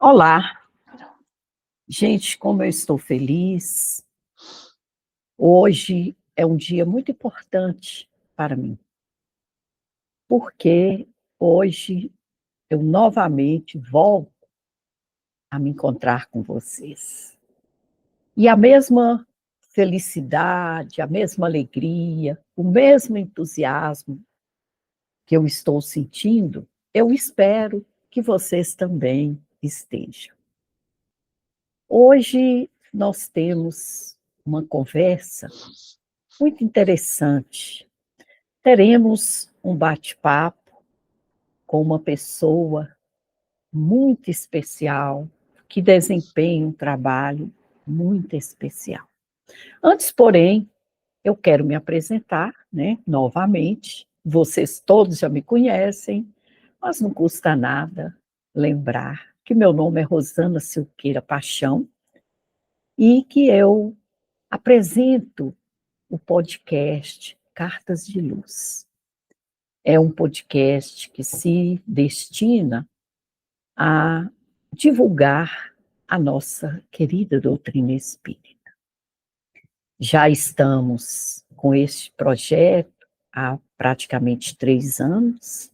Olá, gente, como eu estou feliz. Hoje é um dia muito importante para mim, porque hoje eu novamente volto a me encontrar com vocês. E a mesma felicidade, a mesma alegria, o mesmo entusiasmo que eu estou sentindo, eu espero que vocês também estejam. Hoje nós temos uma conversa muito interessante. Teremos um bate-papo com uma pessoa muito especial, que desempenha um trabalho muito especial. Antes, porém, eu quero me apresentar, né, novamente. Vocês todos já me conhecem, mas não custa nada lembrar que meu nome é Rosana Silqueira Paixão e que eu apresento o podcast Cartas de Luz. É um podcast que se destina a divulgar a nossa querida doutrina espírita. Já estamos com este projeto há praticamente 3 anos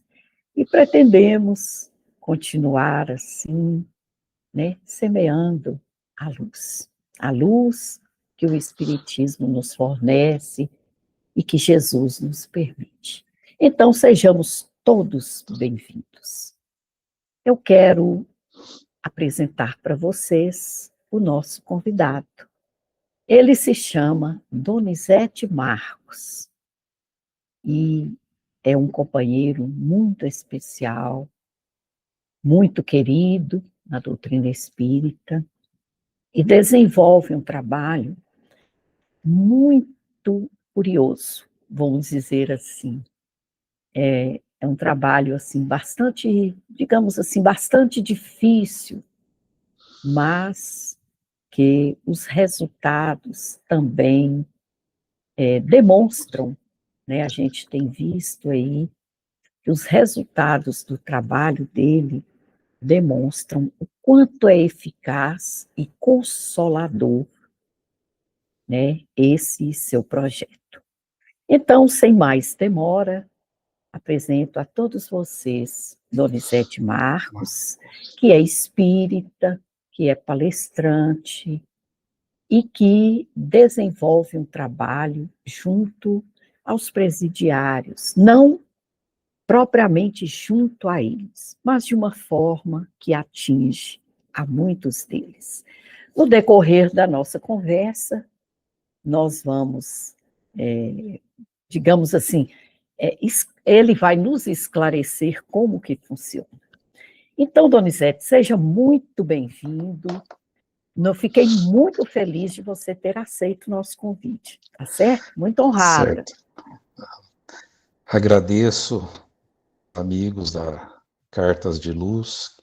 e pretendemos continuar assim, né, semeando a luz que o Espiritismo nos fornece e que Jesus nos permite. Então, sejamos todos bem-vindos. Eu quero apresentar para vocês o nosso convidado. Ele se chama Donizete Marcos e é um companheiro muito especial, muito querido na doutrina espírita e desenvolve um trabalho muito curioso, vamos dizer assim. É um trabalho assim bastante, digamos assim, bastante difícil, mas que os resultados também demonstram, né? A gente tem visto aí que os resultados do trabalho dele demonstram o quanto é eficaz e consolador, né, esse seu projeto. Então, sem mais demora, apresento a todos vocês Donizete Marcos, que é espírita, que é palestrante e que desenvolve um trabalho junto aos presidiários, não propriamente junto a eles, mas de uma forma que atinge a muitos deles. No decorrer da nossa conversa, nós vamos, digamos assim, ele vai nos esclarecer como que funciona. Então, Donizete, seja muito bem-vindo. Eu fiquei muito feliz de você ter aceito o nosso convite, tá certo? Muito honrada. Certo. Agradeço, amigos da Cartas de Luz,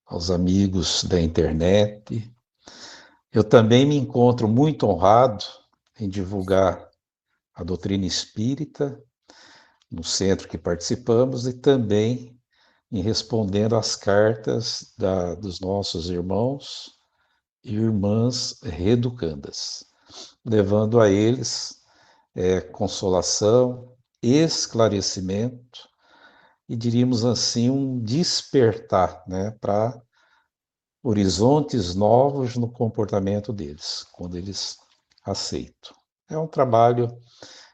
aos amigos da internet. Eu também me encontro muito honrado em divulgar a doutrina espírita no centro que participamos e também em respondendo às cartas dos nossos irmãos e irmãs reeducandas, levando a eles consolação, esclarecimento e, diríamos assim, um despertar, né, para horizontes novos no comportamento deles, quando eles aceitam. É um trabalho,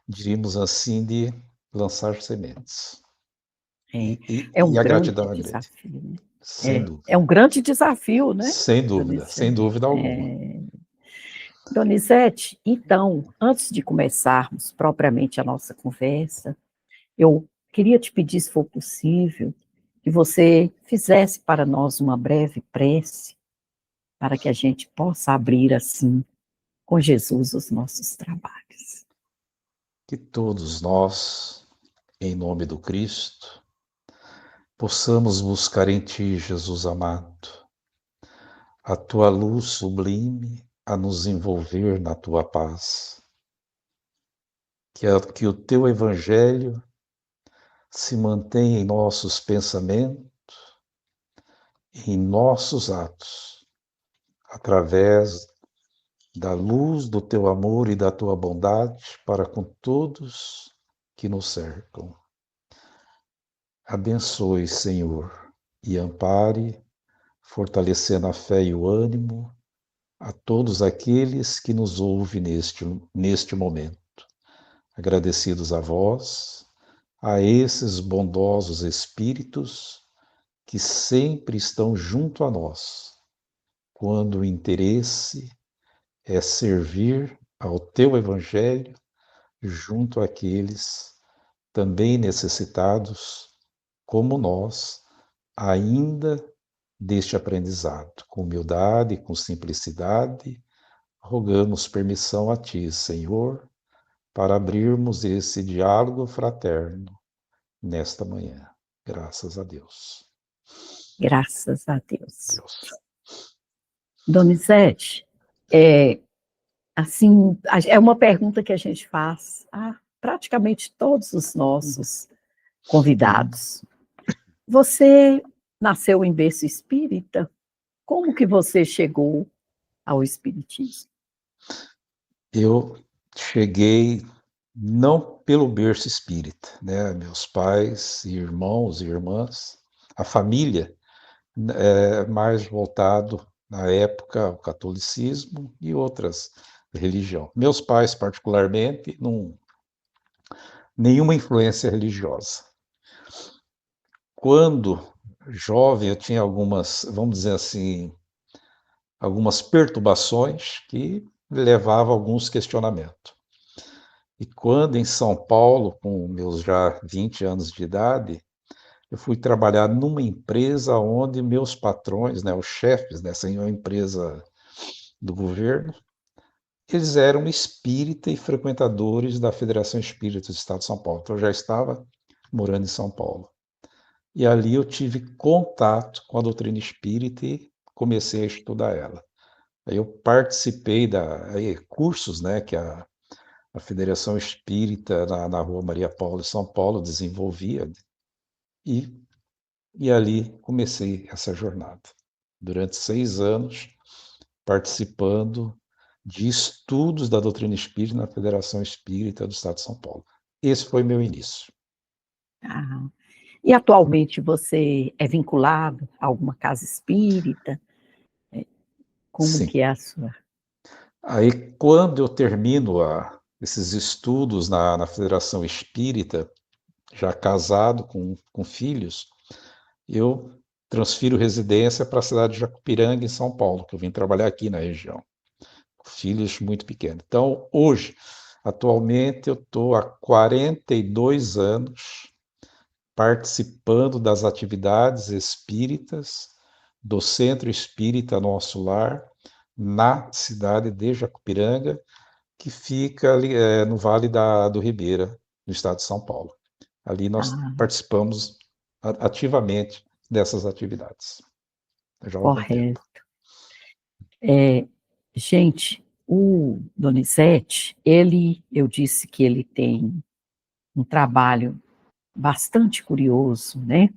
diríamos assim, de lançar sementes. É um E a grande gratidão é grande, desafio, né? sem É dúvida. um grande desafio, né, Sem Donizete? dúvida alguma. Donizete, então, antes de começarmos propriamente a nossa conversa, eu queria te pedir, se for possível, que você fizesse para nós uma breve prece, para que a gente possa abrir assim, com Jesus, os nossos trabalhos. Que todos nós, em nome do Cristo, possamos buscar em Ti, Jesus amado, a Tua luz sublime a nos envolver na Tua paz. Que o Teu Evangelho se mantenha em nossos pensamentos em nossos atos, através da luz do teu amor e da tua bondade para com todos que nos cercam. Abençoe, Senhor, e ampare, fortalecendo a fé e o ânimo a todos aqueles que nos ouvem neste momento. Agradecidos a vós, a esses bondosos espíritos que sempre estão junto a nós, quando o interesse é servir ao teu Evangelho junto àqueles também necessitados, como nós, ainda deste aprendizado. Com humildade e com simplicidade, rogamos permissão a Ti, Senhor, para abrirmos esse diálogo fraterno nesta manhã. Graças a Deus. Graças a Deus. Deus. Donizete, assim, é uma pergunta que a gente faz a praticamente todos os nossos convidados. Você nasceu em berço espírita? Como que você chegou ao espiritismo? Eu cheguei não pelo berço espírita, né? Meus pais, irmãos e irmãs, a família mais voltado na época ao catolicismo e outras religiões. Meus pais, particularmente, nenhuma influência religiosa. Quando jovem, eu tinha algumas, vamos dizer assim, algumas perturbações que levavam a alguns questionamentos. E quando em São Paulo, com meus já 20 anos de idade, eu fui trabalhar numa empresa onde meus patrões, né, os chefes dessa empresa do governo, eles eram espírita e frequentadores da Federação Espírita do Estado de São Paulo. Então eu já estava morando em São Paulo. E ali eu tive contato com a doutrina espírita e comecei a estudar ela. Aí eu participei de cursos, né, que a Federação Espírita na Rua Maria Paula, em São Paulo, desenvolvia, e ali comecei essa jornada. Durante 6 anos, participando de estudos da doutrina espírita na Federação Espírita do Estado de São Paulo. Esse foi meu início. Ah, e atualmente você é vinculado a alguma casa espírita? Como Sim. que é a sua? Aí, quando eu termino esses estudos na Federação Espírita, já casado com filhos, eu transfiro residência para a cidade de Jacupiranga, em São Paulo, que eu vim trabalhar aqui na região. Filhos muito pequenos. Então, hoje, atualmente, eu estou há 42 anos participando das atividades espíritas do Centro Espírita Nosso Lar, na cidade de Jacupiranga, que fica ali, no Vale do Ribeira, no estado de São Paulo. Ali nós participamos ativamente dessas atividades. Já há algum tempo. Gente, o Donizete, eu disse que ele tem um trabalho bastante curioso, né?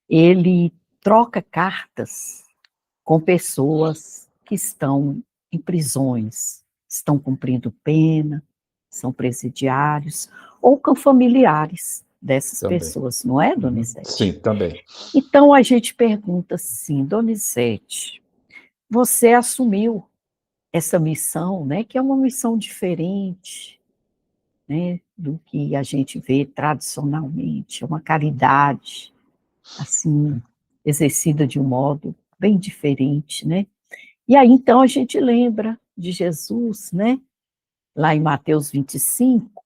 Ele troca cartas com pessoas que estão em prisões, estão cumprindo pena, são presidiários, ou com familiares dessas Também. pessoas, não é, Donizete? Sim, também. Então a gente pergunta assim, Donizete, você assumiu essa missão, né, que é uma missão diferente, né, do que a gente vê tradicionalmente, é uma caridade, assim, exercida de um modo bem diferente, né? E aí, então, a gente lembra de Jesus, né, lá em Mateus 25,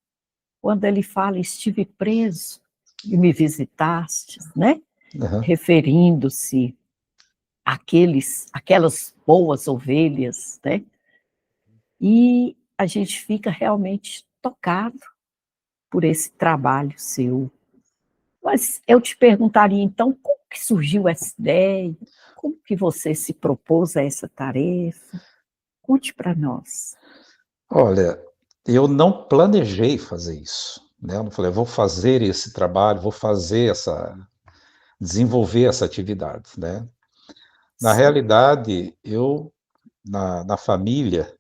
quando ele fala, estive preso e me visitastes, né? Uhum. Referindo-se àquelas boas ovelhas, né? E a gente fica realmente tocado por esse trabalho seu. Mas eu te perguntaria, então, como que surgiu essa ideia? Como que você se propôs a essa tarefa? Conte para nós. Olha, eu não planejei fazer isso, né? Eu não falei, vou fazer esse trabalho, vou fazer desenvolver essa atividade, né? Na Sim. realidade, na família,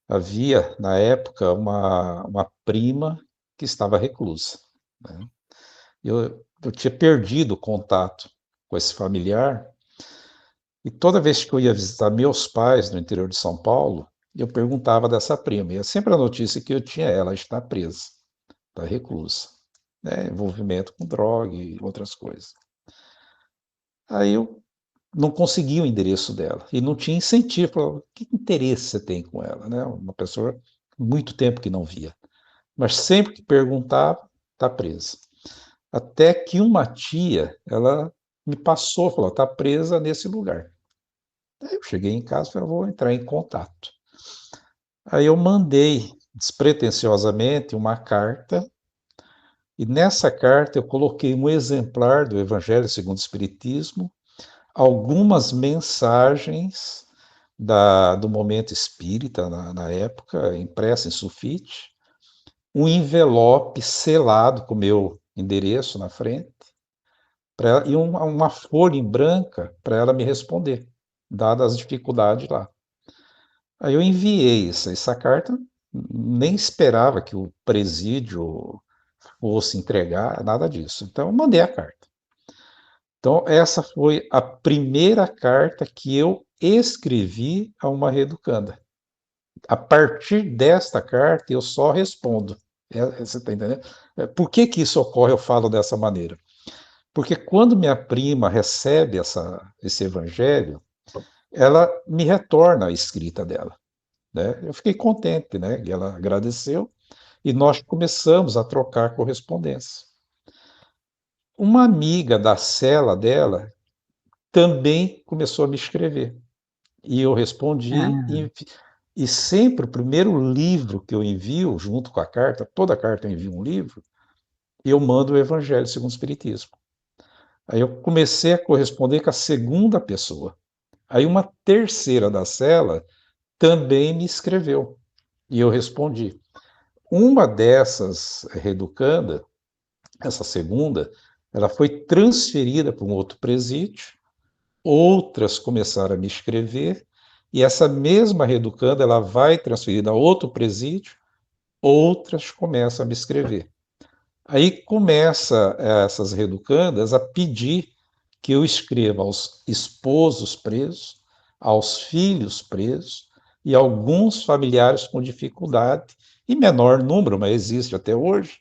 havia, na época, uma prima que estava reclusa, né? Eu tinha perdido o contato com esse familiar, e toda vez que eu ia visitar meus pais no interior de São Paulo, eu perguntava dessa prima. E é sempre a notícia que eu tinha, ela está presa, está reclusa, né? Envolvimento com droga e outras coisas. Aí eu não conseguia o endereço dela e não tinha incentivo. Falava, que interesse você tem com ela, né? Uma pessoa muito tempo que não via. Mas sempre que perguntava, está presa. Até que uma tia, ela me passou, falou, está presa nesse lugar. Aí eu cheguei em casa e falei, vou entrar em contato. Aí eu mandei despretensiosamente uma carta, e nessa carta eu coloquei um exemplar do Evangelho segundo o Espiritismo, algumas mensagens do momento espírita na época, impressa em sulfite, um envelope selado com o meu endereço na frente, e uma folha em branca para ela me responder, dadas as dificuldades lá. Aí eu enviei essa carta, nem esperava que o presídio fosse entregar, nada disso. Então eu mandei a carta. Então essa foi a primeira carta que eu escrevi a uma reeducanda. A partir desta carta eu só respondo. Você está entendendo? Por que que isso ocorre? Eu falo dessa maneira. Porque quando minha prima recebe esse evangelho, ela me retorna a escrita dela, né? Eu fiquei contente, né? E ela agradeceu e nós começamos a trocar correspondência. Uma amiga da cela dela também começou a me escrever e eu respondi Ah, e sempre o primeiro livro que eu envio junto com a carta, toda carta eu envio um livro, eu mando o Evangelho segundo o Espiritismo. Aí eu comecei a corresponder com a segunda pessoa. Aí uma terceira da cela também me escreveu e eu respondi. Uma dessas reeducanda, essa segunda, ela foi transferida para um outro presídio, outras começaram a me escrever, e essa mesma reeducanda ela vai transferida a outro presídio, outras começam a me escrever. Aí começa essas reeducandas a pedir que eu escreva aos esposos presos, aos filhos presos e alguns familiares com dificuldade, em menor número, mas existe até hoje,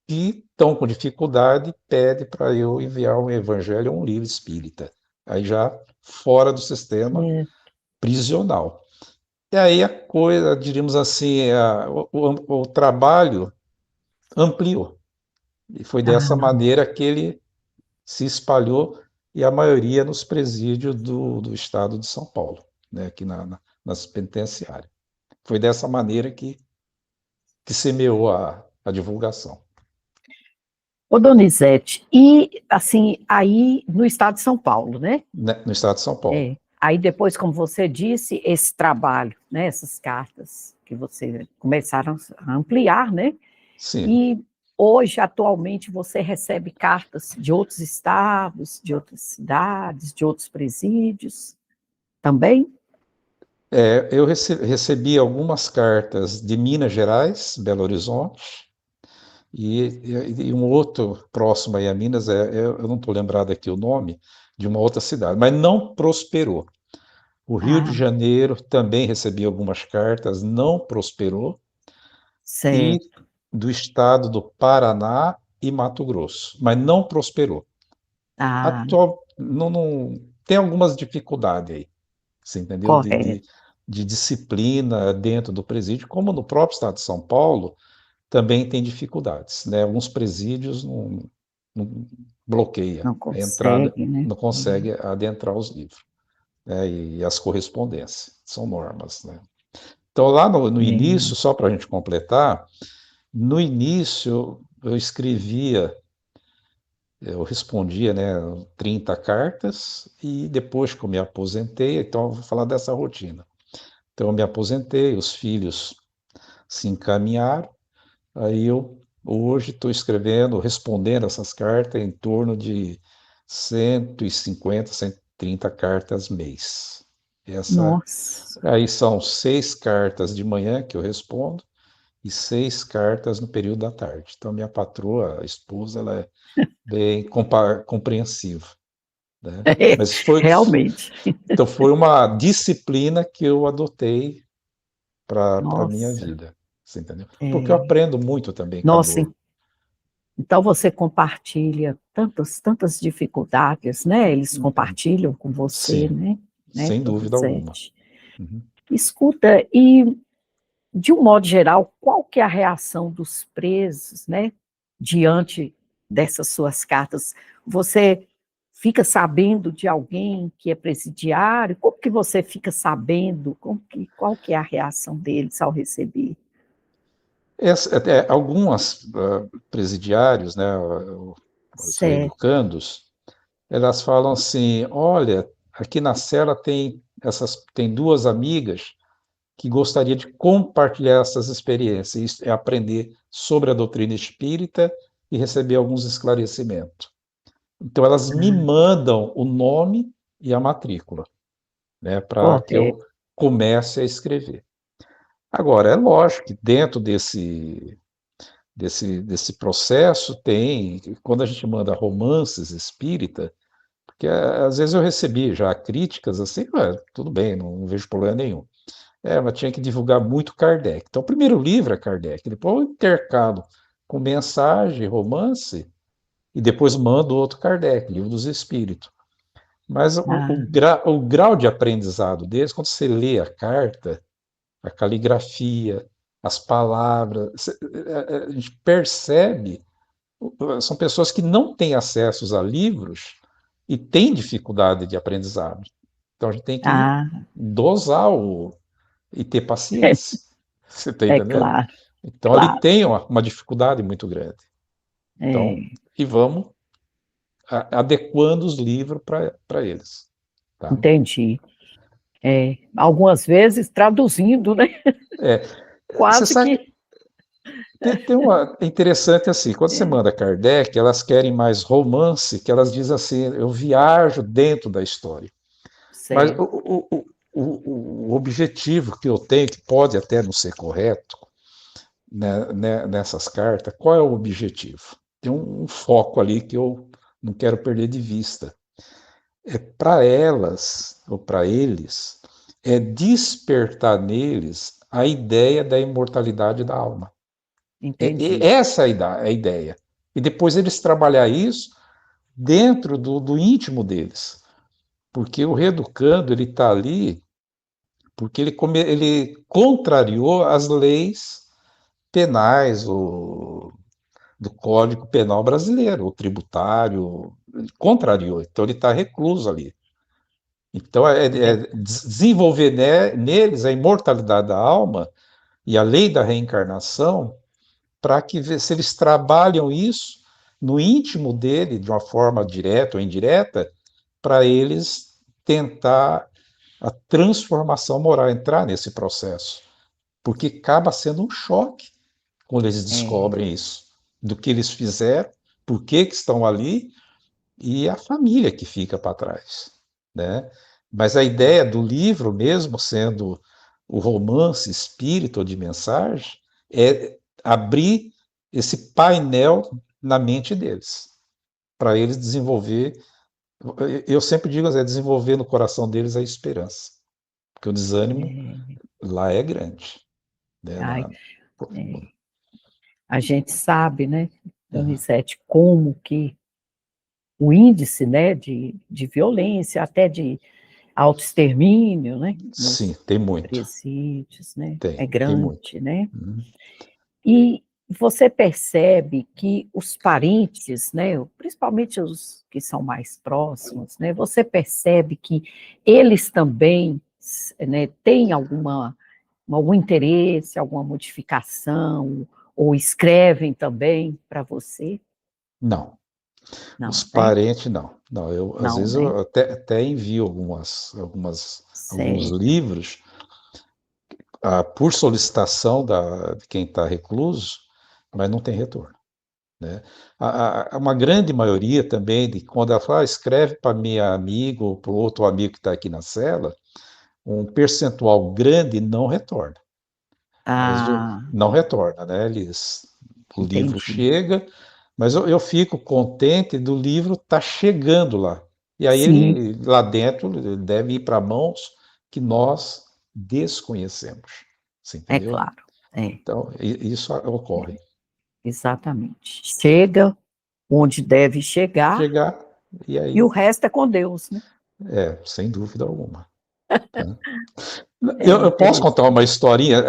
que estão com dificuldade, pede para eu enviar um evangelho ou um livro espírita. Aí já fora do sistema é. prisional. E aí a coisa, diríamos assim, o trabalho ampliou. E foi dessa Ah, maneira que ele se espalhou, e a maioria nos presídios do estado de São Paulo, né, aqui nas penitenciárias. Foi dessa maneira que semeou a divulgação, ô Donizete, e assim, aí no estado de São Paulo, né? né, no estado de São Paulo. É. Aí depois, como você disse, esse trabalho, né, essas cartas que você começaram a ampliar, né? Sim. E hoje, atualmente, você recebe cartas de outros estados, de outras cidades, de outros presídios também? Eu recebi algumas cartas de Minas Gerais, Belo Horizonte, e um outro próximo aí a Minas, eu não estou lembrado aqui o nome, de uma outra cidade, mas não prosperou. O Rio de Ah, Janeiro também recebi algumas cartas, não prosperou, e certo. do estado do Paraná e Mato Grosso, mas não prosperou. Ah, Não, tem algumas dificuldades aí, você entendeu? correto. De disciplina dentro do presídio, como no próprio estado de São Paulo, também tem dificuldades, né? Alguns presídios não bloqueia Não a entrada, consegue, né? não consegue adentrar os livros, né? E as correspondências, são normas, né? Então, lá no É, início, só para a gente completar, no início eu escrevia, eu respondia, né, 30 cartas, e depois que eu me aposentei, então eu vou falar dessa rotina. Então eu me aposentei, os filhos se encaminharam, aí eu hoje estou escrevendo, respondendo essas cartas em torno de 150, 30 cartas mês. Nossa, Aí são 6 cartas de manhã que eu respondo e 6 cartas no período da tarde. Então, minha patroa, a esposa, ela é bem compreensiva, né? é, Mas realmente. então foi uma disciplina que eu adotei para a minha Nossa, vida, você entendeu? Porque eu é, aprendo muito também, nossa, Cadu. então você compartilha tantas dificuldades, né? Eles compartilham com você, Sim, né, sem dúvida alguma. Donizete? Uhum. Escuta, e de um modo geral, qual que é a reação dos presos, né, diante dessas suas cartas? Você fica sabendo de alguém que é presidiário? Como que você fica sabendo? Qual que é a reação deles ao receber? Algumas presidiários, né, os Certo. reeducandos, elas falam assim: olha, aqui na cela tem duas amigas que gostaria de compartilhar essas experiências, isso é aprender sobre a doutrina espírita e receber alguns esclarecimentos. Então elas me Ah, mandam o nome e a matrícula, né, para que eu correto. comece a escrever. Agora, é lógico que dentro desse processo quando a gente manda romances espírita, porque às vezes eu recebi já críticas assim, tudo bem, não vejo problema nenhum. Mas tinha que divulgar muito Kardec. Então, o primeiro livro é Kardec, depois eu intercalo com mensagem, romance, e depois mando outro Kardec, Livro dos Espíritos. Mas Ah, o grau de aprendizado deles, quando você lê a carta, a caligrafia, as palavras, a gente percebe, são pessoas que não têm acesso a livros e têm dificuldade de aprendizado. Então a gente tem que ah, dosar e ter paciência. Você está é entendendo? claro, Então ali claro. tem uma dificuldade muito grande. Então, É, e vamos adequando os livros para eles. Tá? entendi. Algumas vezes traduzindo, né? É, você Quase sabe, que. tem uma é interessante assim, quando você É, manda Kardec, elas querem mais romance, que elas dizem assim, eu viajo dentro da história. Mas certo. o objetivo que eu tenho, que pode até não ser correto, nessas cartas, qual é o objetivo? Tem um foco ali que eu não quero perder de vista. É para elas, ou para eles, é despertar neles a ideia da imortalidade da alma. Entendi. Essa é a ideia. E depois eles trabalhar isso dentro do íntimo deles. Porque o reeducando, ele está ali porque ele contrariou as leis penais, do Código Penal brasileiro, o tributário, ele contrariou. Então ele está recluso ali. Então É, desenvolver neles a imortalidade da alma e a lei da reencarnação para que se eles trabalham isso no íntimo dele, de uma forma direta ou indireta, para eles tentar a transformação moral, entrar nesse processo. Porque acaba sendo um choque quando eles é, descobrem isso, do que eles fizeram, por que estão ali e a família que fica para trás, né? Mas a ideia do livro, mesmo sendo o romance espírito ou de mensagem, é abrir esse painel na mente deles, para eles desenvolver, eu sempre digo, desenvolver no coração deles a esperança, porque o desânimo é, lá é grande, né? ai, a gente sabe, né, Uhum. Donizete, como que o índice, né, de violência, até de autoextermínio, né, Sim, nos tem muito, presídios, né, é tem muito. grande, né? Uhum. E você percebe que os parentes, né, principalmente os que são mais próximos, né, você percebe que eles também, né, têm algum interesse, alguma modificação, ou escrevem também para você? Não, os Não, né? parentes não. Não, às Não, vezes né? eu até envio alguns Certo. livros por solicitação de quem está recluso, mas não tem retorno. né? Uma grande maioria também, de quando ela fala, escreve para minha amiga ou para o outro amigo que está aqui na cela, um percentual grande não retorna. Mas Ah, não retorna, né? O livro entendi. chega, mas eu fico contente do livro estar chegando lá. E aí Sim, ele, lá dentro, ele deve ir para mãos que nós desconhecemos. Você é entendeu? claro. É, Então, isso ocorre. exatamente. Chega onde deve chegar Chegar, e e o aí, resto é com Deus, né? sem dúvida alguma. Tá? É Eu posso contar interessante. uma historinha,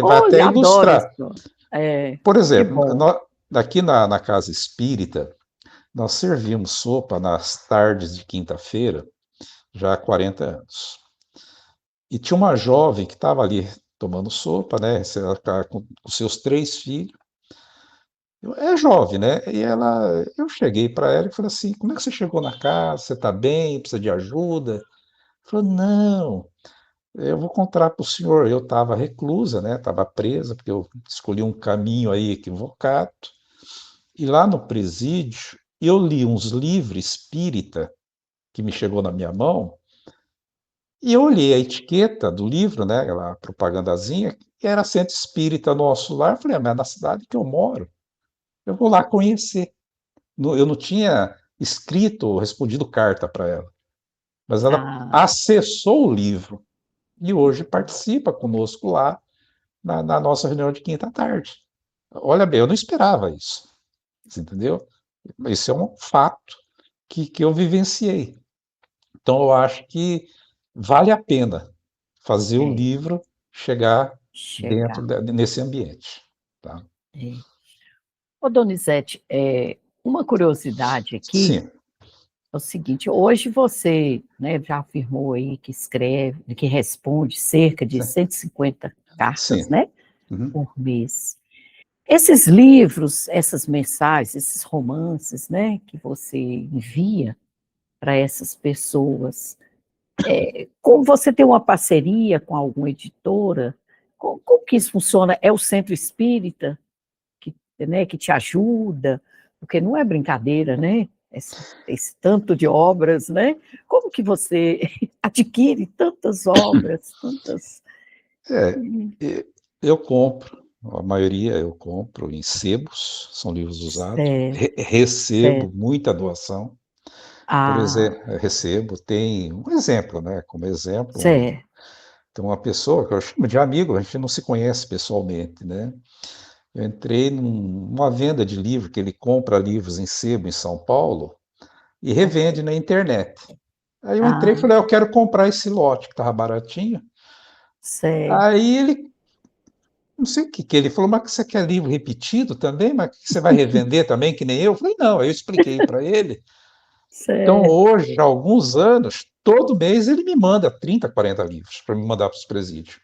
vai Olha, até adoro ilustrar. isso. É, Por que exemplo, bom. aqui na casa espírita, nós servimos sopa nas tardes de quinta-feira, já há 40 anos. E tinha uma jovem que estava ali tomando sopa, né? Ela tá com os seus 3 filhos. É jovem, né? Eu cheguei para ela e falei assim: como é que você chegou na casa? Você está bem? Precisa de ajuda? Ela falou: não, eu vou contar para o senhor. Eu estava reclusa, né? Estava presa, porque eu escolhi um caminho aí equivocado. E lá no presídio, eu li uns livros espírita que me chegou na minha mão. E eu olhei a etiqueta do livro, né, aquela propagandazinha, que era Centro Espírita Nosso Lar. Eu falei, mas é na cidade que eu moro, eu vou lá conhecer. Eu não tinha escrito ou respondido carta para ela, mas ela Ah, acessou o livro e hoje participa conosco lá na nossa reunião de quinta tarde. Olha bem, eu não esperava isso, você entendeu? Isso é um fato que eu vivenciei. Então, eu acho que vale a pena fazer o é, livro chegar chegar. nesse ambiente. Tá? É. Ô, Donizete, uma curiosidade aqui Sim, é o seguinte: hoje você, né, já afirmou aí que escreve, que responde cerca de sim, 150 cartas, sim. né, Uhum. por mês. Esses livros, essas mensagens, esses romances, né, que você envia para essas pessoas, como você tem uma parceria com alguma editora, como que isso funciona? É o Centro Espírita que te ajuda? Porque não é brincadeira, né? Esse tanto de obras, né? Como que você adquire tantas obras, tantas... É, eu compro, a maioria eu compro em sebos, são livros usados, Certo, recebo certo. muita doação, por Ah, exemplo, recebo, tem um exemplo, né? Como exemplo, certo. tem uma pessoa que eu chamo de amigo, a gente não se conhece pessoalmente, né? Eu entrei numa venda de livro, que ele compra livros em sebo em São Paulo e revende na internet. Aí eu entrei e Ah, falei, eu quero comprar esse lote que estava baratinho. certo. Aí ele, não sei o que ele falou, mas você quer livro repetido também? Mas você vai revender também, que nem eu? Eu falei, não. Aí eu expliquei para ele. Então Certo. hoje, há alguns anos, todo mês ele me manda 30, 40 livros para me mandar para os presídios.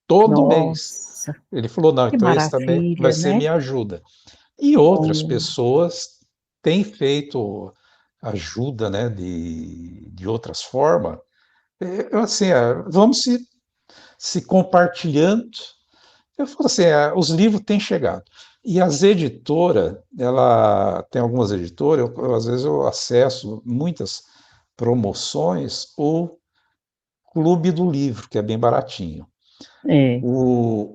Todo mês. Nossa, Ele falou, não, que então esse também vai maravilha, ser né? minha ajuda. E outras Oh, pessoas têm feito ajuda, né, de outras formas. Assim, vamos se compartilhando. Eu falo assim, os livros têm chegado. E as editoras, ela tem algumas editoras, às vezes eu acesso muitas promoções ou Clube do Livro, que é bem baratinho. é,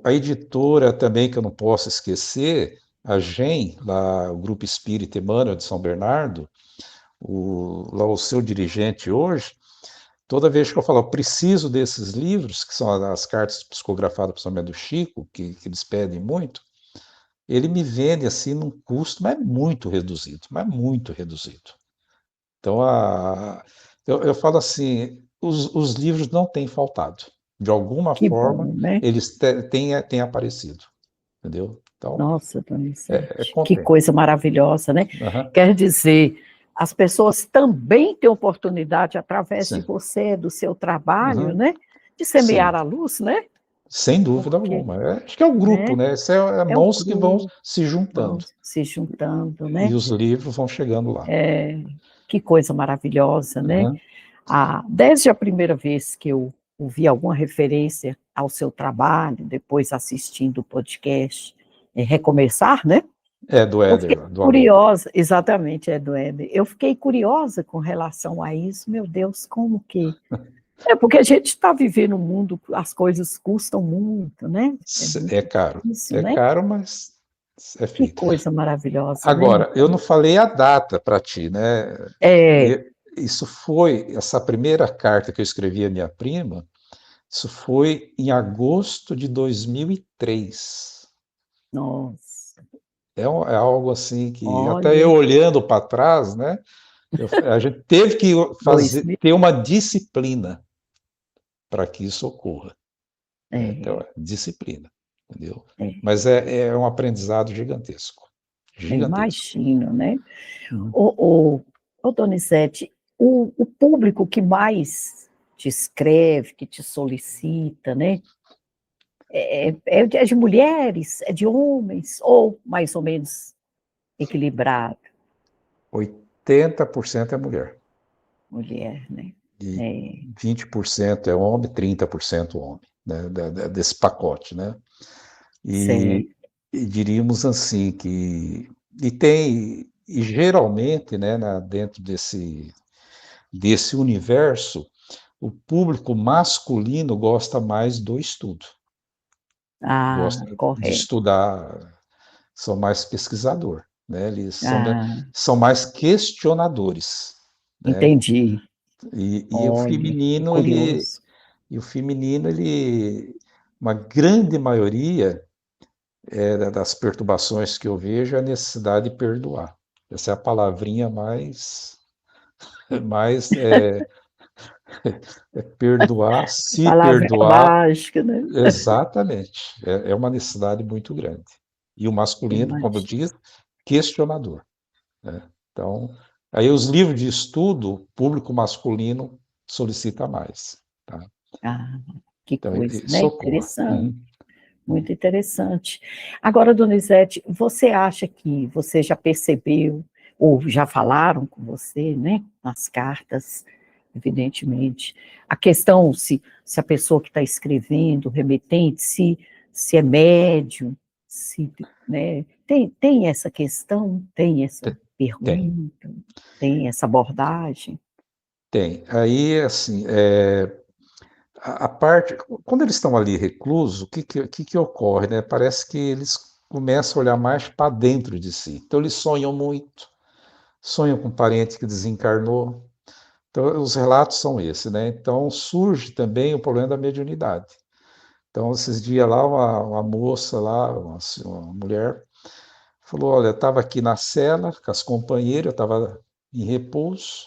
A editora também, que eu não posso esquecer, a GEM, lá, o Grupo Espírita Emmanuel de São Bernardo, lá o seu dirigente hoje, toda vez que eu falo, eu preciso desses livros, que são as cartas psicografadas principalmente do Chico, que eles pedem muito, ele me vende assim num custo, mas muito reduzido, mas muito reduzido. Então, eu falo assim, os livros não têm faltado. De alguma que forma, bom, né? eles têm aparecido, entendeu? Então, Nossa, é Donizete, que contente. coisa maravilhosa, né? Aham, Quer dizer, as pessoas também têm oportunidade, através de sim. você, do seu trabalho, Uhum, né? De semear sim, a luz, né? sem dúvida Porque, alguma. Acho que é o grupo, né? né? Isso é É o mãos que vão grupo, se vão juntando se juntando, e né? os livros vão chegando lá. Que coisa maravilhosa, né? Aham, Desde a primeira vez que eu ouvi alguma referência ao seu trabalho, depois assistindo o podcast Recomeçar, né? do Eu fiquei Éder, do amor. curiosa, exatamente, é do Éder. Eu fiquei curiosa com relação a isso, meu Deus, como que. É porque a gente está vivendo um mundo, as coisas custam muito, né? É É muito caro. difícil, É né? caro, mas é Que feito. coisa maravilhosa, né? Agora, eu não falei a data para ti, né? É, Isso foi, essa primeira carta que eu escrevi à minha prima, isso foi em agosto de 2003. nossa, É algo assim que, até eu olha, olhando para trás, né? A gente teve que dois fazer, mil, ter uma disciplina para que isso ocorra, né? Então, é, disciplina, entendeu? é, Mas é um aprendizado gigantesco, eu gigantesco. imagino, né? Uhum. Ô, Donizete, o público que mais te escreve, que te solicita, né? É de mulheres, é de homens, ou mais ou menos equilibrado? 80% é mulher. Mulher, né? E É, 20% é homem, 30% homem, né, desse pacote, né? E, certo. e diríamos assim que e geralmente, né, dentro desse universo, o público masculino gosta mais do estudo, Ah, gosta de correto. estudar, são mais pesquisador, né? Eles Ah, são mais questionadores, né? entendi. E Olha, que curioso. o feminino, uma grande maioria das perturbações que eu vejo é a necessidade de perdoar. Essa é a palavrinha mais perdoar, se Palavrinha perdoar, mágica, né? exatamente. É uma necessidade muito grande. E o masculino, como Imagina. diz, questionador, né? Então, aí os livros de estudo, o público masculino solicita mais, tá? Ah, que Então, coisa, né? socorro. Interessante, Uhum. muito interessante. Agora, Donizete, você acha que você já percebeu, ou já falaram com você, né? Nas cartas, evidentemente, a questão se a pessoa que está escrevendo, o remetente, se é médium, se, né? Tem essa questão, tem essa Tem, pergunta, tem essa abordagem? tem. Aí, assim, a parte, quando eles estão ali reclusos, o que ocorre, né? Parece que eles começam a olhar mais para dentro de si. Então, eles sonham muito, sonham com um parente que desencarnou. Então, os relatos são esses, né? Então, surge também o problema da mediunidade. Então, esses dias lá, uma moça lá, uma mulher, falou: Olha, eu estava aqui na cela com as companheiras, eu estava em repouso,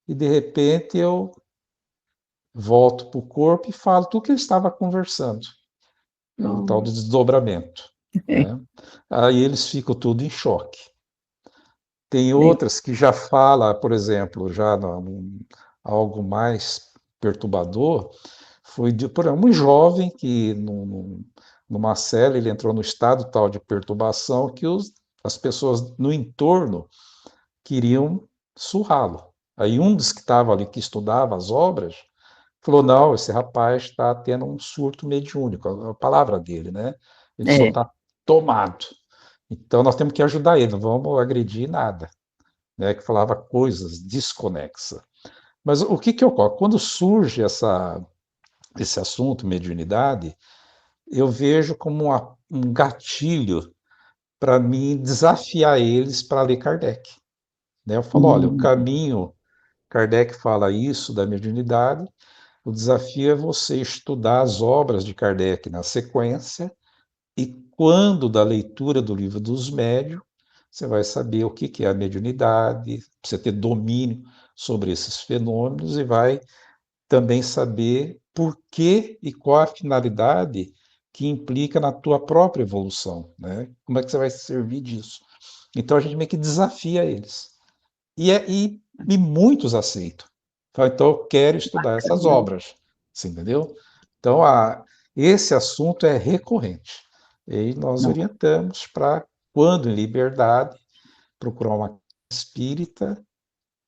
e de repente eu volto para o corpo e falo tudo que ele estava conversando. É o tal do Não. desdobramento, né? Aí eles ficam tudo em choque. Tem Nem, outras que já fala, por exemplo, já algo mais perturbador, foi por exemplo, um jovem que numa cela ele entrou no estado tal de perturbação que as pessoas no entorno queriam surrá-lo. Aí um dos que estava ali, que estudava as obras, falou: não, esse rapaz está tendo um surto mediúnico, a palavra dele, né? Ele só é, está tomado. Então nós temos que ajudar ele, não vamos agredir nada, né? Que falava coisas desconexas. Mas o que ocorre? Quando surge esse assunto, mediunidade, eu vejo como um gatilho para mim desafiar eles para ler Kardec, né? Eu falo: olha, o hum, caminho, Kardec fala isso da mediunidade. O desafio é você estudar as obras de Kardec na sequência e quando da leitura do livro dos médios, você vai saber o que é a mediunidade, você ter domínio sobre esses fenômenos e vai também saber por que e qual a finalidade que implica na tua própria evolução, né? Como é que você vai se servir disso? Então a gente meio que desafia eles. E muitos aceitam. Falam: então eu quero estudar essas bacana. obras. Você entendeu? Então, esse assunto é recorrente. E aí nós Não, orientamos para, quando em liberdade, procurar uma espírita,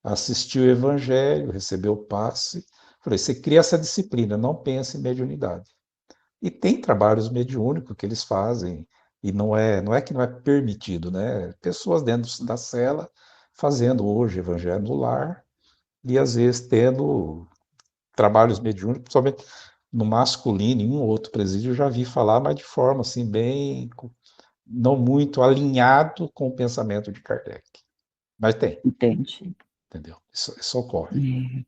assistir o evangelho, receber o passe. Falei: você cria essa disciplina, não pense em mediunidade. E tem trabalhos mediúnicos que eles fazem, E não é que não é permitido, né? Pessoas dentro da cela fazendo hoje evangelho no lar e às vezes tendo trabalhos mediúnicos, principalmente no masculino, em um ou outro presídio eu já vi falar, mas de forma assim bem não muito alinhado com o pensamento de Kardec. Mas tem, Entendi. entendeu? Isso ocorre. É.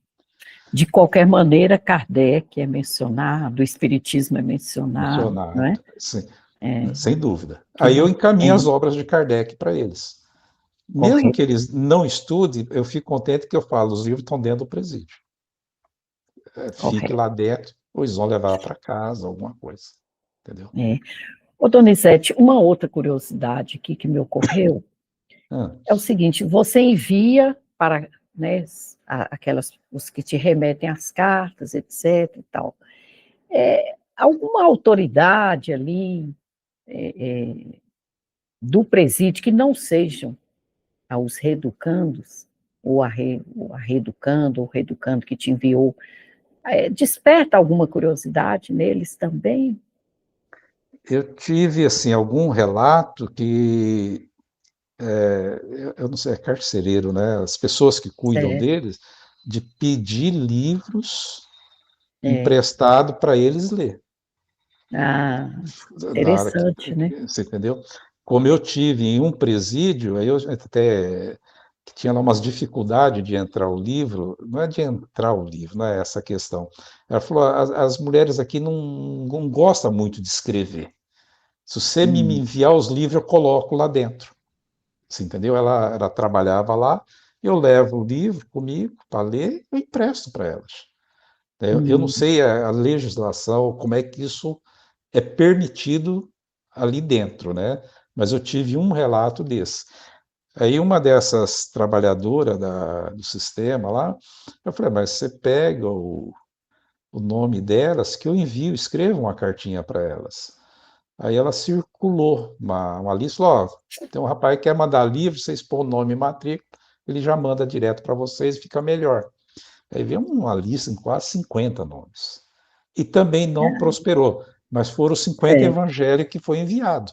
De qualquer maneira, Kardec é mencionado, o Espiritismo é mencionado, não é? Mencionado, sim, É, sem dúvida. que Aí eu não encaminho as tem obras de Kardec para eles. Mesmo que correto, eles não estudem, eu fico contente que eu falo, os livros estão dentro do presídio. Fique correto. lá dentro, ou eles vão levar para casa, alguma coisa. Entendeu? É. Ô, Donizete, uma outra curiosidade aqui que me ocorreu Ah, é o seguinte: você envia para, né, aquelas, os que te remetem às cartas, etc. e tal. Alguma autoridade ali do presídio que não sejam aos reeducandos, ou a reeducando, ou o reeducando que te enviou, desperta alguma curiosidade neles também? eu tive assim algum relato que eu não sei, é carcereiro, né? As pessoas que cuidam É, deles, de pedir livros é. emprestado para eles ler. Ah, Na hora interessante, né? você entendeu? Como eu tive em um presídio, aí eu até que tinha lá umas dificuldades de entrar o livro, não é de entrar o livro, não é essa a questão. Ela falou, as mulheres aqui não gostam muito de escrever. Se você me Hum, enviar os livros, eu coloco lá dentro. Você entendeu? Ela trabalhava lá, eu levo o livro comigo para ler, eu empresto para elas. Eu não hum, sei a legislação, como é que isso é permitido ali dentro, né? Mas eu tive um relato desse. Aí uma dessas trabalhadoras do sistema lá, eu falei, mas você pega o nome delas que eu envio, escrevo uma cartinha para elas. Aí ela circulou uma lista, falou, ó, tem um rapaz que quer mandar livro, vocês põem o nome e matrícula, ele já manda direto para vocês, fica melhor. Aí veio uma lista em quase 50 nomes. E também não prosperou, mas foram os 50 certo, evangelhos que foi enviado.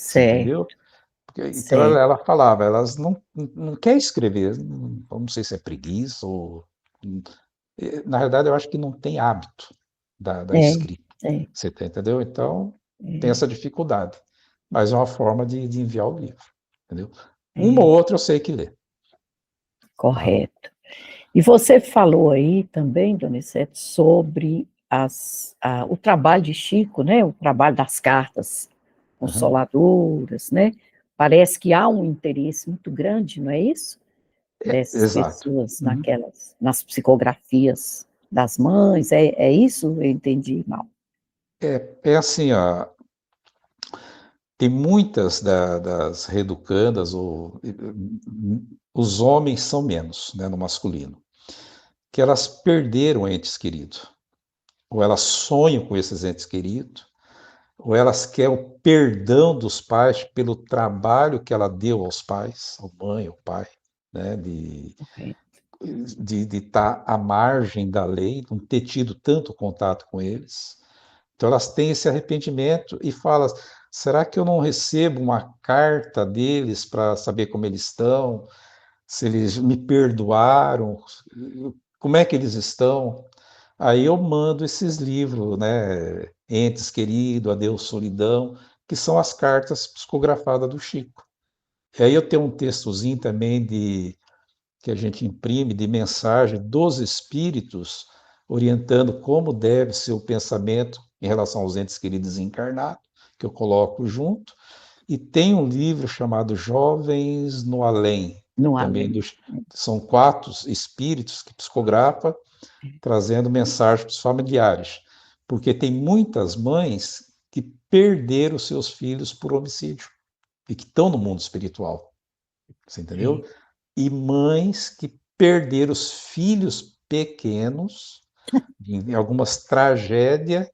Você certo, entendeu? Então certo. ela falava, elas não quer escrever, não sei se é preguiça ou. Na verdade, eu acho que não tem hábito da É, escrita. é, Você entendeu? Então, tem é, essa dificuldade. Mas é uma forma de enviar o livro. Entendeu? Uma ou é, outra eu sei que lê. Tá? correto. E você falou aí também, Donizete, sobre o trabalho de Chico, né? O trabalho das cartas Uhum. consoladoras, né? Parece que há um interesse muito grande, não é isso? Dessas Exato. pessoas Uhum. nas psicografias das mães, é isso? Eu entendi mal. É assim, ó, tem muitas das reeducandas, os homens são menos, né, no masculino, que elas perderam entes queridos, ou elas sonham com esses entes queridos, ou elas querem o perdão dos pais pelo trabalho que ela deu aos pais, ao mãe, ao pai, né, Correto. de estar à margem da lei, não ter tido tanto contato com eles. Então elas têm esse arrependimento e falam: será que eu não recebo uma carta deles para saber como eles estão? Se eles me perdoaram? Como é que eles estão? Aí eu mando esses livros, né? Entes querido, Adeus Solidão, que são as cartas psicografadas do Chico. E aí eu tenho um textozinho também que a gente imprime de mensagem dos espíritos, orientando como deve ser o pensamento em relação aos entes queridos encarnados, que eu coloco junto. E tem um livro chamado Jovens no Além, No também além. são 4 espíritos que psicografa, trazendo mensagem para os familiares. Porque tem muitas mães que perderam seus filhos por homicídio e que estão no mundo espiritual. Você entendeu? É, E mães que perderam os filhos pequenos em algumas tragédias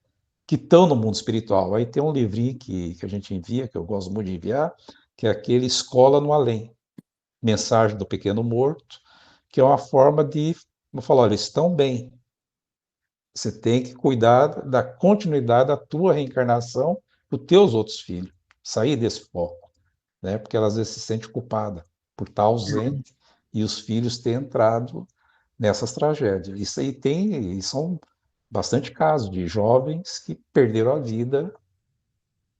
que estão no mundo espiritual. Aí tem um livrinho que a gente envia, que eu gosto muito de enviar, que é aquele Escola no Além, Mensagem do Pequeno Morto, que é uma forma de, vou falar, olha, estão bem. Você tem que cuidar da continuidade da tua reencarnação para os teus outros filhos. sair desse foco, né? Porque ela às vezes se sente culpada por estar ausente e os filhos terem entrado nessas tragédias. Isso aí e são bastante casos de jovens que perderam a vida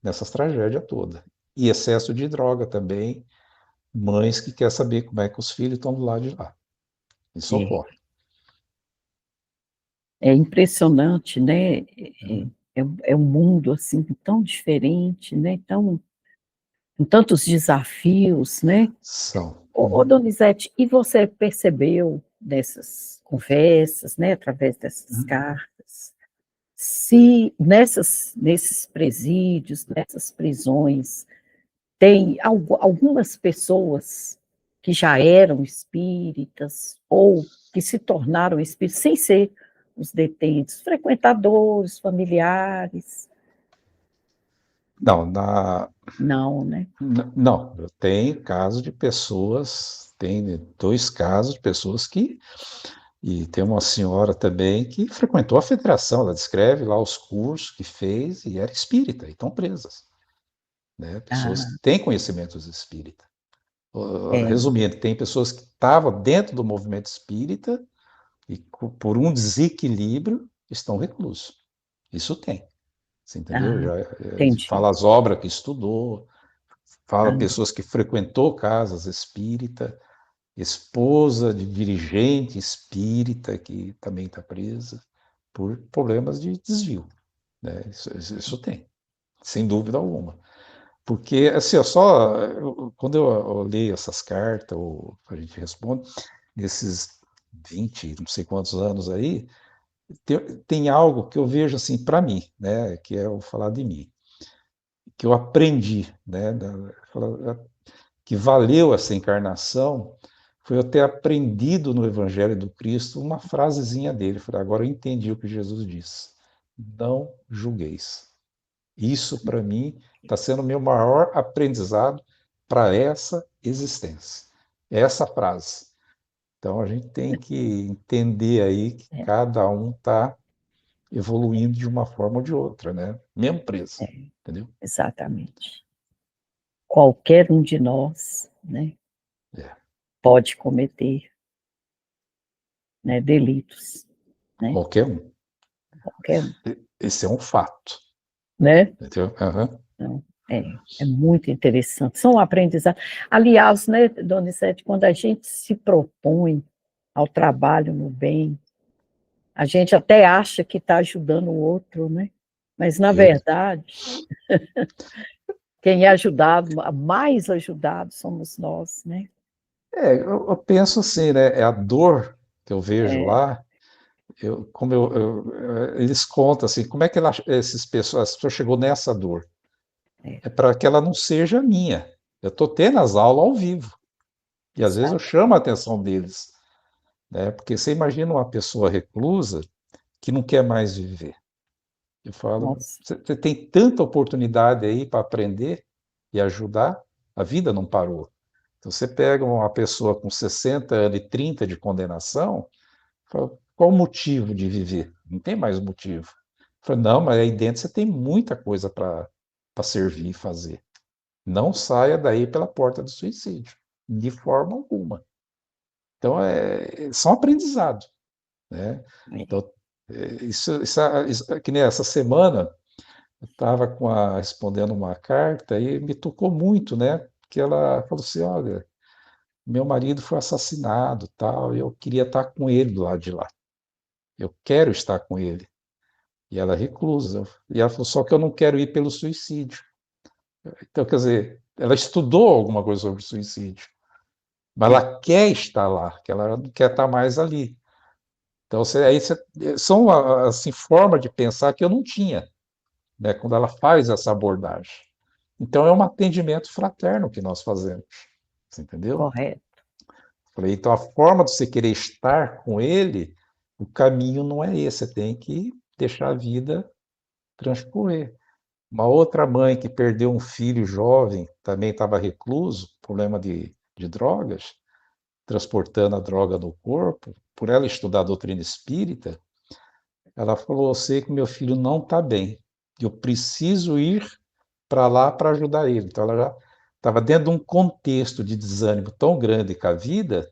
nessas tragédias todas. E excesso de droga também, mães que querem saber como é que os filhos estão do lado de lá. Isso É, ocorre. é impressionante, né? É um mundo assim tão diferente, né? Com tantos desafios, né? São. Ô, Donizete, e você percebeu nessas conversas, né, através dessas cartas, se nesses presídios, nessas prisões, tem algumas pessoas que já eram espíritas ou que se tornaram espíritas sem ser os detentos, frequentadores, familiares? Não, Não, né? não, eu tenho casos de pessoas, tem 2 casos de pessoas que, e tem uma senhora também que frequentou a federação, ela descreve lá os cursos que fez e era espírita, e estão presas, né? Pessoas que Ah, têm conhecimentos espírita. é, Resumindo, tem pessoas que estavam dentro do movimento espírita e por um desequilíbrio estão reclusos. Isso tem, você entendeu? ah, Já entendi. fala as obras que estudou, fala Ah, pessoas que frequentou casas espírita, esposa de dirigente espírita que também está presa por problemas de desvio, né? Isso tem, sem dúvida alguma. Porque, assim, quando eu leio essas cartas, ou a gente responde, nesses 20 não sei quantos anos aí, tem algo que eu vejo, assim, para mim, né, que é o falar de mim, que eu aprendi, né, que valeu essa encarnação, foi eu ter aprendido no Evangelho do Cristo uma frasezinha dele. Eu falei, agora eu entendi o que Jesus disse. Não julgueis. Isso, para mim, está sendo o meu maior aprendizado para essa existência. Essa frase. Então, a gente tem que entender aí que é, cada um está evoluindo de uma forma ou de outra, né? Mesmo preso, entendeu? exatamente. Qualquer um de nós, né, É. pode cometer, né, delitos, né, Qualquer um. qualquer um, Esse é um fato, né? entendeu? Uhum. Então, é muito interessante, são aprendizados. Aliás, né, Donizete, quando a gente se propõe ao trabalho no bem, a gente até acha que está ajudando o outro, né? Mas, na Eu, verdade, quem é ajudado, mais ajudado somos nós, né? eu penso assim, né? É a dor que eu vejo É, lá. Eles contam assim, como é que as pessoas chegou nessa dor? é, É para que ela não seja minha. Eu estou tendo as aulas ao vivo e às vezes eu exato. chamo a atenção deles, né? Porque você imagina uma pessoa reclusa que não quer mais viver. Eu falo, Nossa, você tem tanta oportunidade aí para aprender e ajudar, a vida não parou. Então você pega uma pessoa com 60 anos e 30 de condenação, fala, qual o motivo de viver? Não tem mais motivo. Fala, não, mas aí dentro você tem muita coisa para servir e fazer. Não saia daí pela porta do suicídio, de forma alguma. Então, são aprendizados, né? é, Então, que nem essa semana, eu estava respondendo uma carta e me tocou muito, né? Porque ela falou assim, olha, meu marido foi assassinado, tal, e eu queria estar com ele do lado de lá. Eu quero estar com ele. E ela reclusa. E ela falou, só que eu não quero ir pelo suicídio. Então, quer dizer, ela estudou alguma coisa sobre suicídio, mas é, ela quer estar lá, que ela não quer estar mais ali. Então, são assim, formas de pensar que eu não tinha, né, quando ela faz essa abordagem. Então, é um atendimento fraterno que nós fazemos, você entendeu? correto. Falei, então, a forma de você querer estar com ele, o caminho não é esse, você tem que deixar a vida transcorrer. Uma outra mãe que perdeu um filho jovem, também estava recluso, problema de drogas, transportando a droga no corpo, por ela estudar a doutrina espírita, ela falou: eu sei que meu filho não está bem, eu preciso ir para lá para ajudar ele. Então ela já estava dentro de um contexto de desânimo tão grande com a vida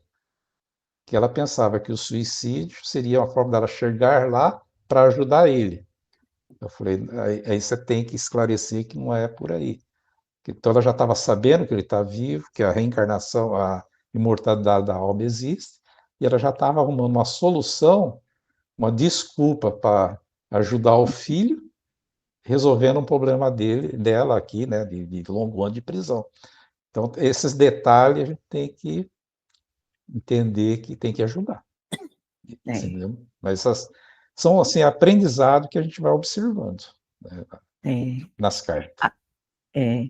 que ela pensava que o suicídio seria uma forma dela chegar lá para ajudar ele. Eu falei, aí você tem que esclarecer que não é por aí. Então ela já estava sabendo que ele está vivo, que a reencarnação, a imortalidade da alma existe, e ela já estava arrumando uma solução, uma desculpa para ajudar o filho, resolvendo um problema dela aqui, né, de longo ano de prisão. Então, esses detalhes a gente tem que entender que tem que ajudar. É, Entendeu? Mas essas são assim aprendizado que a gente vai observando, né, é, nas cartas. a- é.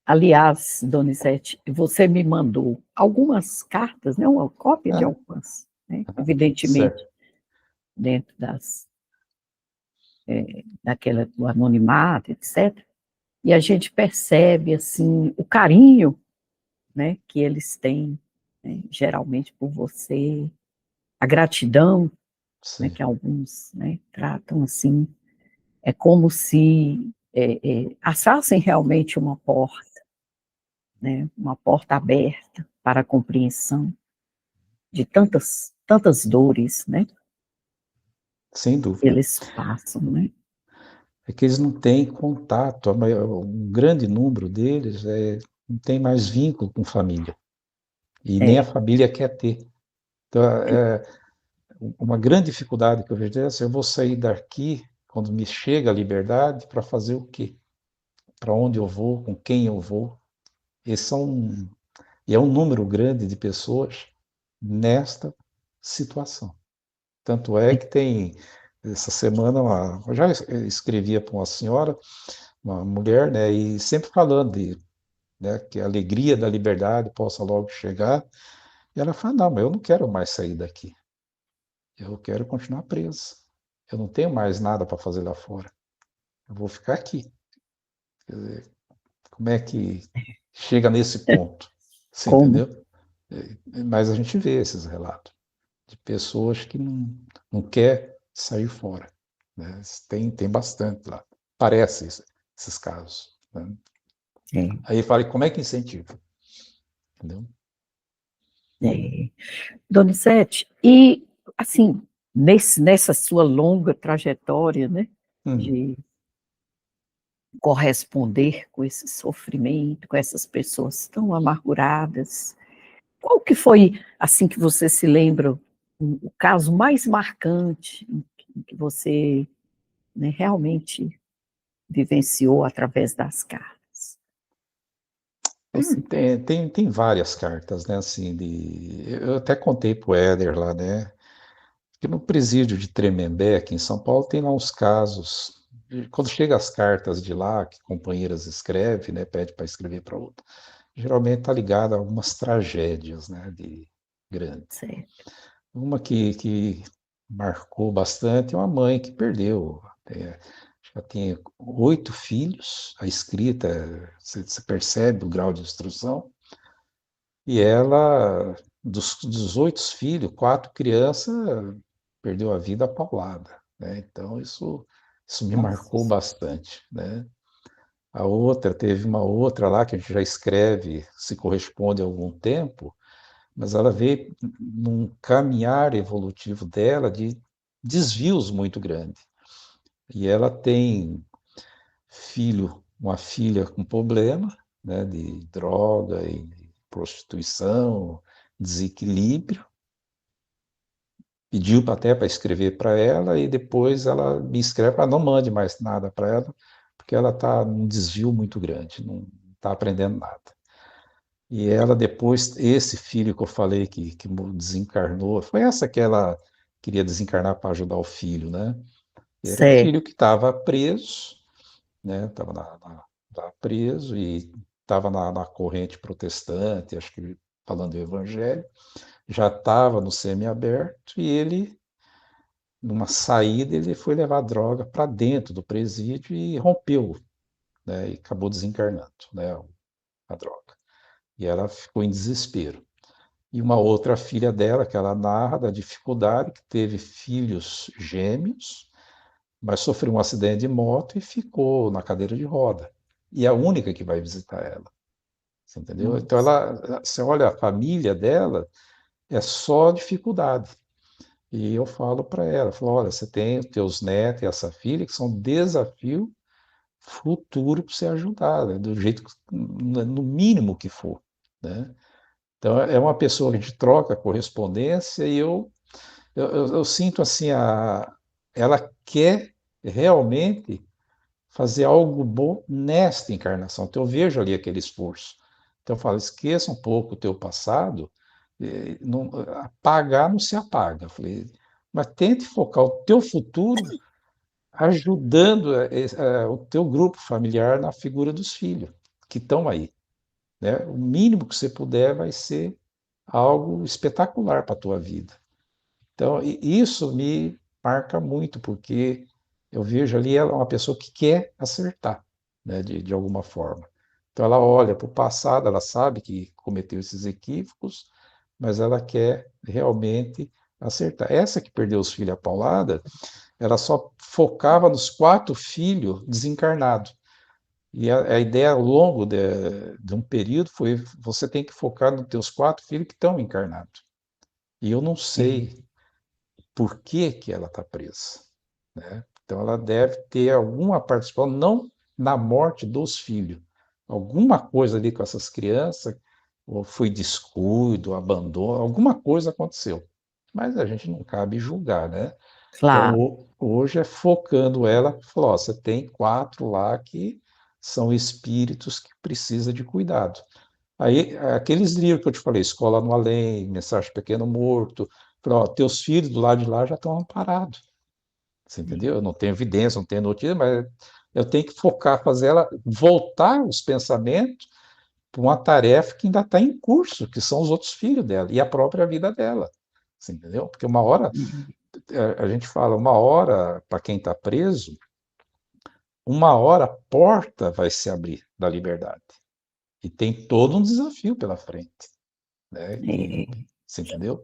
Aliás, Donizete, você me mandou algumas cartas, né, uma cópia de Ah, algumas, né, evidentemente, certo. dentro daquela, do anonimato, etc. E a gente percebe, assim, o carinho, né, que eles têm, né, geralmente por você, a gratidão, né, Sim. que alguns, né, tratam assim, é como se achassem realmente uma porta aberta para a compreensão de tantas dores, né, Sem que dúvida. eles passam, né? É que eles não têm contato, um grande número deles não tem mais vínculo com família, e nem a É, família quer ter. Então, uma grande dificuldade que eu vejo é assim, eu vou sair daqui, quando me chega a liberdade, para fazer o quê? Para onde eu vou, com quem eu vou? E é um número grande de pessoas nesta situação. Tanto é que tem, essa semana, eu já escrevia para uma senhora, uma mulher, né, e sempre falando né, que a alegria da liberdade possa logo chegar. E ela fala, não, mas eu não quero mais sair daqui. Eu quero continuar presa. Eu não tenho mais nada para fazer lá fora. Eu vou ficar aqui. Quer dizer, como é que chega nesse ponto? Você como? entendeu? Mas a gente vê esses relatos de pessoas que não quer sair fora. Né? Tem bastante lá. Parece esses casos. Né? É, Aí fala, como é que incentiva? Entendeu? é. Donizete, e assim, nessa sua longa trajetória, né, Hum. de corresponder com esse sofrimento, com essas pessoas tão amarguradas, qual que foi, assim, que você se lembra, o caso mais marcante em que você, né, realmente vivenciou através das cartas? Você, Tem várias cartas, né? Assim, eu até contei para o Éder lá, né? Que no presídio de Tremembé, aqui em São Paulo, tem lá uns casos. Quando chega as cartas de lá, que companheiras escrevem, né? Pede para escrever para outra. Geralmente está ligado a algumas tragédias, né? De grande. certo, Uma que marcou bastante é uma mãe que perdeu. Já tinha 8 filhos, a escrita, você percebe o grau de instrução. E ela, dos 8 filhos, 4 crianças, perdeu a vida paulada, né? Então isso me marcou nossa, bastante, né? A outra, teve uma outra lá que a gente já escreve, se corresponde há algum tempo, mas ela veio num caminhar evolutivo dela de desvios muito grande. E ela tem uma filha com problema, né, de droga e prostituição, desequilíbrio, pediu até para escrever para ela e depois ela me escreve, não mande mais nada para ela, porque ela está num desvio muito grande, não está aprendendo nada. E ela depois, esse filho que eu falei que desencarnou, foi essa que ela queria desencarnar para ajudar o filho, né? E era um filho certo, que estava preso, né? Estava preso e estava na corrente protestante, acho que falando do evangelho, já estava no semiaberto e ele, numa saída, ele foi levar droga para dentro do presídio e rompeu, né? E acabou desencarnando, né? A droga. E ela ficou em desespero. E uma outra filha dela, que ela narra da dificuldade, que teve filhos gêmeos, mas sofreu um acidente de moto e ficou na cadeira de roda. e é a única que vai visitar ela. Você entendeu? Então, Nossa. você olha a família dela, é só dificuldade. E eu falo para ela, falo, olha, você tem os teus netos e essa filha que são desafio futuro para você ajudar, né? Do jeito, no mínimo que for, né? Então, é uma pessoa que a gente troca correspondência e eu sinto assim, ela quer realmente fazer algo bom nesta encarnação. Então, eu vejo ali aquele esforço. Então, eu falo, esqueça um pouco o teu passado, não, apagar não se apaga. Eu falei, mas tente focar o teu futuro ajudando o teu grupo familiar na figura dos filhos que estão aí, né? O mínimo que você puder vai ser algo espetacular para a tua vida. Então, isso me marca muito, porque eu vejo ali ela é uma pessoa que quer acertar, né, de alguma forma. Então, ela olha para o passado, ela sabe que cometeu esses equívocos, mas ela quer realmente acertar. Essa que perdeu os filhos à paulada, ela só focava nos 4 filhos desencarnados. E a ideia ao longo de um período foi: você tem que focar nos teus 4 filhos que estão encarnados. E eu não É, sei por que que ela está presa, né? Então ela deve ter alguma participação, não na morte dos filhos, alguma coisa ali com essas crianças, ou foi descuido, abandono, alguma coisa aconteceu. Mas a gente não cabe julgar, né? claro. Então hoje é focando ela, falou, ó, você tem 4 lá que são espíritos que precisam de cuidado. Aí, aqueles livros que eu te falei, Escola no Além, Mensagem Pequeno Morto, falou, ó, teus filhos do lado de lá já estão amparados. Você entendeu? Eu não tenho evidência, não tenho notícia, mas eu tenho que focar, fazer ela voltar os pensamentos para uma tarefa que ainda está em curso, que são os outros filhos dela e a própria vida dela. Você entendeu? Porque uma hora, a gente fala, uma hora, para quem está preso, uma hora a porta vai se abrir da liberdade. E tem todo um desafio pela frente, né? É, Você entendeu?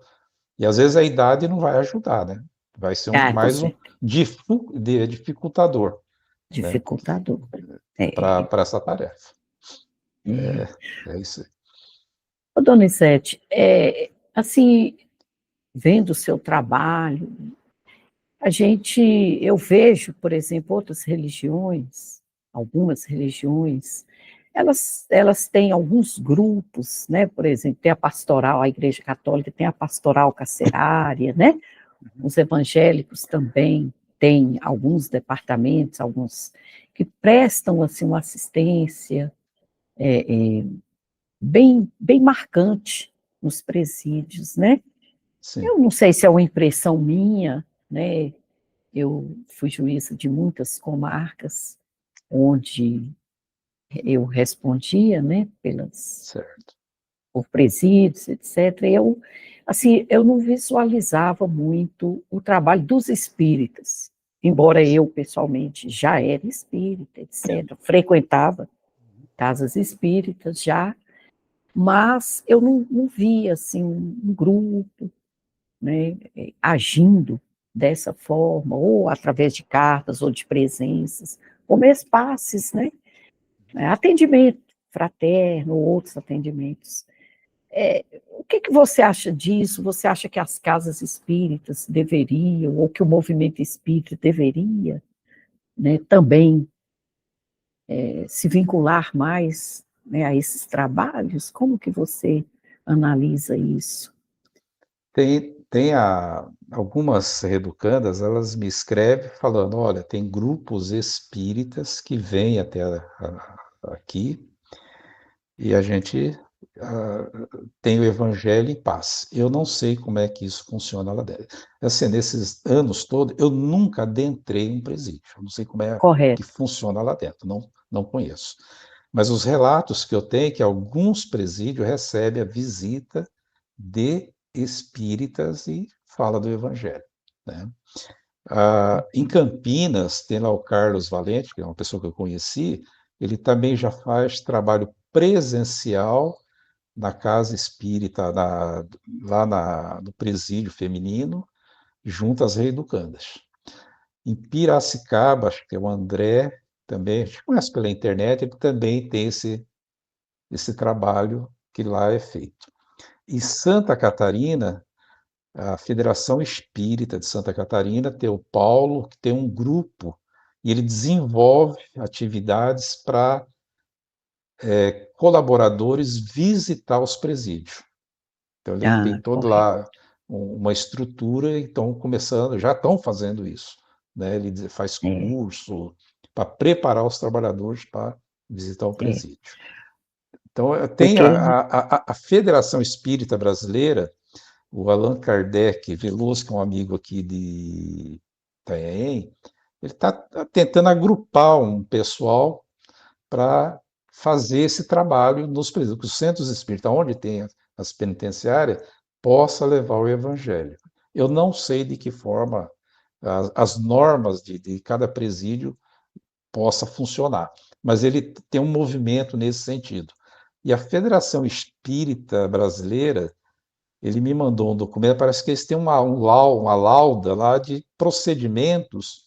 E às vezes a idade não vai ajudar, né? Vai ser com mais um certeza, dificultador, né? dificultador. É, Para essa tarefa. é. É isso aí. Ô, dona Isete, assim, vendo o seu trabalho, eu vejo, por exemplo, outras religiões, algumas religiões, elas têm alguns grupos, né? Por exemplo, tem a pastoral, a Igreja Católica tem a pastoral carcerária, né? Os evangélicos também têm alguns departamentos, alguns que prestam assim uma assistência bem marcante nos presídios, né? Sim, Eu não sei se é uma impressão minha, né? Eu fui juíza de muitas comarcas onde eu respondia, né, certo. por presídios, etc. Eu não visualizava muito o trabalho dos espíritas, embora eu pessoalmente já era espírita, etc. Frequentava casas espíritas já, mas eu não via assim um grupo, né, agindo dessa forma, ou através de cartas, ou de presenças, ou mesmo passes, né, atendimento fraterno, outros atendimentos. O que, que você acha disso? Você acha que as casas espíritas deveriam, ou que o movimento espírita deveria, né, também se vincular mais, né, a esses trabalhos? Como que você analisa isso? Tem algumas reeducandas, elas me escrevem falando, olha, tem grupos espíritas que vêm até aqui e a gente tem o evangelho em paz. Eu não sei como é que isso funciona lá dentro. Assim, nesses anos todos, eu nunca adentrei um presídio. Eu não sei como é que Correto. funciona lá dentro, não conheço. Mas os relatos que eu tenho é que alguns presídios recebem a visita de espíritas e fala do evangelho, né? Em Campinas, tem lá o Carlos Valente, que é uma pessoa que eu conheci, ele também já faz trabalho presencial na casa espírita, no presídio feminino, junto às reeducandas. Em Piracicaba, acho que é o André, também, a gente conhece pela internet, ele também tem esse trabalho que lá é feito. Em Santa Catarina, a Federação Espírita de Santa Catarina tem o Paulo, que tem um grupo, e ele desenvolve atividades para colaboradores visitar os presídios. Então, ele tem Ah, todo correto. lá uma estrutura, então começando, já estão fazendo isso, né? Ele faz É, curso para preparar os trabalhadores para visitar o é. presídio. Então, tem Porque, a Federação Espírita Brasileira, o Allan Kardec Veloso, que é um amigo aqui de Itanhaém, ele está tentando agrupar um pessoal para fazer esse trabalho nos presídios, os centros espíritas, onde tem as penitenciárias, possa levar o evangelho. Eu não sei de que forma as normas de cada presídio possa funcionar, mas ele tem um movimento nesse sentido. E a Federação Espírita Brasileira, ele me mandou um documento, parece que eles têm uma lauda lá de procedimentos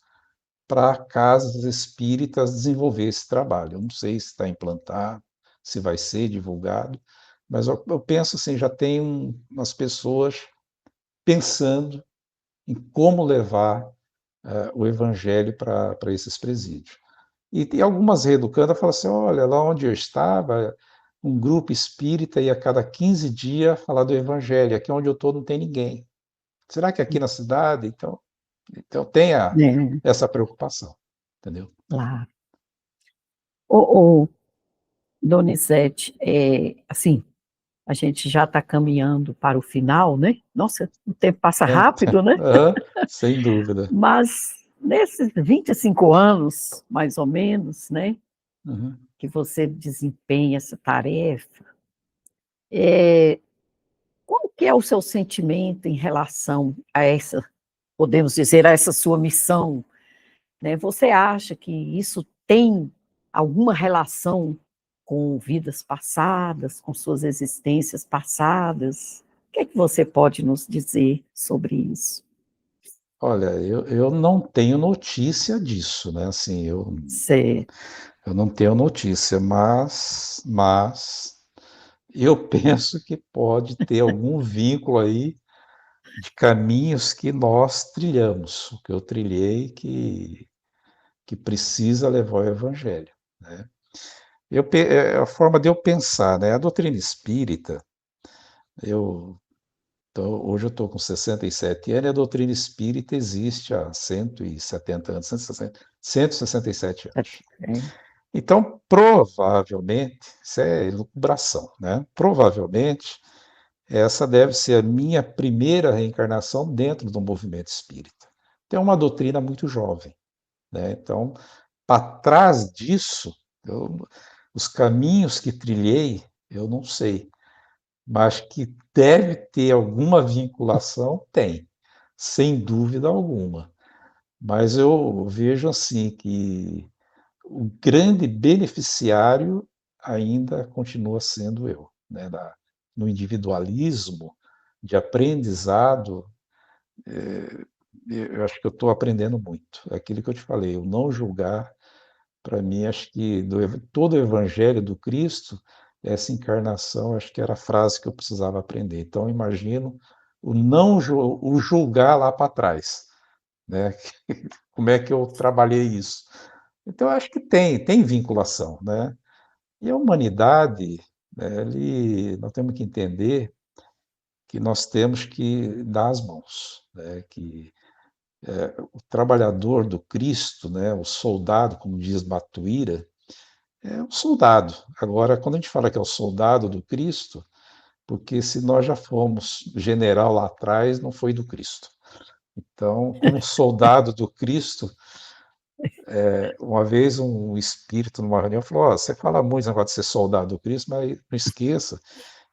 para casas espíritas desenvolver esse trabalho. Eu não sei se está implantado, se vai ser divulgado, mas eu penso assim, já tem umas pessoas pensando em como levar o evangelho para esses presídios. E tem algumas reeducandas que falam assim, olha, lá onde eu estava, um grupo espírita ia a cada 15 dias falar do evangelho, aqui onde eu estou não tem ninguém. Será que aqui na cidade? Então tenha né, essa preocupação, entendeu? lá. Ô, Donizete, assim, a gente já está caminhando para o final, né? Nossa, o tempo passa É, rápido, né? sem dúvida. Mas nesses 25 anos, mais ou menos, né, Uhum. que você desempenha essa tarefa, é, qual que é o seu sentimento em relação a essa, podemos dizer, a essa sua missão, né? Você acha que isso tem alguma relação com vidas passadas, com suas existências passadas? O que é que você pode nos dizer sobre isso? Olha, eu não tenho notícia disso, né? Assim, Você, eu não tenho notícia, mas eu penso que pode ter algum vínculo aí de caminhos que nós trilhamos, o que eu trilhei que precisa levar o evangelho, né? É a forma de eu pensar, né? A doutrina espírita, eu hoje eu estou com 67 anos e a doutrina espírita existe há 170 anos, 167 anos. é, Então, provavelmente, isso é elucubração, né? Provavelmente, essa deve ser a minha primeira reencarnação dentro do movimento espírita. Tem uma doutrina muito jovem, né? Então, para trás disso, os caminhos que trilhei, eu não sei, mas que deve ter alguma vinculação, tem, sem dúvida alguma. Mas eu vejo assim que o grande beneficiário ainda continua sendo eu, né? No individualismo de aprendizado, eu acho que eu estou aprendendo muito. É aquilo que eu te falei, o não julgar, para mim, acho que todo o evangelho do Cristo, essa encarnação, acho que era a frase que eu precisava aprender. Então, eu imagino o não o julgar lá para trás, né? Como é que eu trabalhei isso? Então, eu acho que tem vinculação, né? E a humanidade, né, nós temos que entender que nós temos que dar as mãos, né? Que o trabalhador do Cristo, né, o soldado, como diz Matuíra, é um soldado. Agora, quando a gente fala que é o soldado do Cristo, porque se nós já fomos general lá atrás, não foi do Cristo. Então, como soldado do Cristo, uma vez um espírito numa reunião falou: oh, você fala muito esse negócio de ser soldado do Cristo, mas não esqueça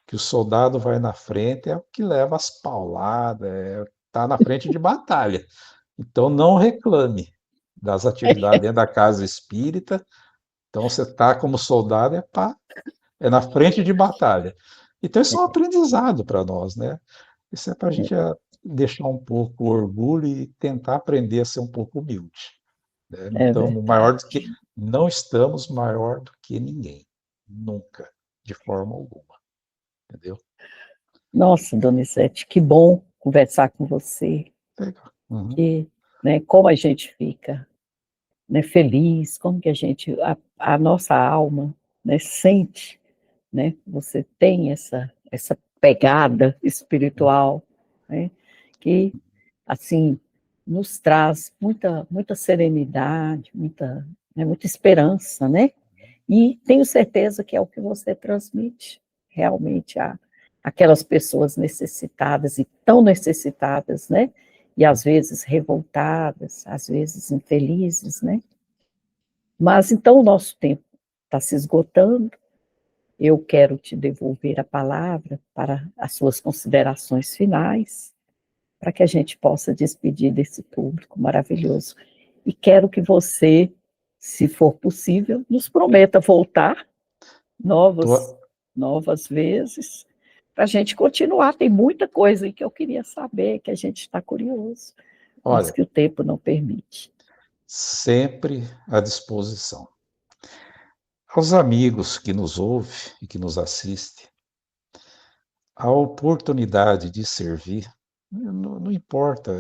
que o soldado vai na frente, é o que leva as pauladas, está na frente de batalha. Então, não reclame das atividades dentro da casa espírita. Então, você está como soldado, é na frente de batalha. Então, isso é um aprendizado para nós, né? Isso é para a gente deixar um pouco o orgulho e tentar aprender a ser um pouco humilde, né? Não é estamos maior verdade. Não estamos maior do que ninguém. Nunca, de forma alguma. Entendeu? Nossa, Donizete, que bom conversar com você, Legal. Uhum. que, né, como a gente fica, né, feliz, como que a nossa alma, né, sente, né, você tem essa pegada espiritual, né, que, assim, nos traz muita serenidade, muita esperança, né? E tenho certeza que é o que você transmite realmente aquelas pessoas necessitadas e tão necessitadas, né? E às vezes revoltadas, às vezes infelizes, né? Mas então o nosso tempo está se esgotando. Eu quero te devolver a palavra para as suas considerações finais, para que a gente possa despedir desse público maravilhoso. E quero que você, se for possível, nos prometa voltar novas, Tô... novas vezes, para a gente continuar. Tem muita coisa aí que eu queria saber, que a gente está curioso, mas Olha, que o tempo não permite. sempre à disposição. Aos amigos que nos ouvem e que nos assistem, a oportunidade de servir, não importa.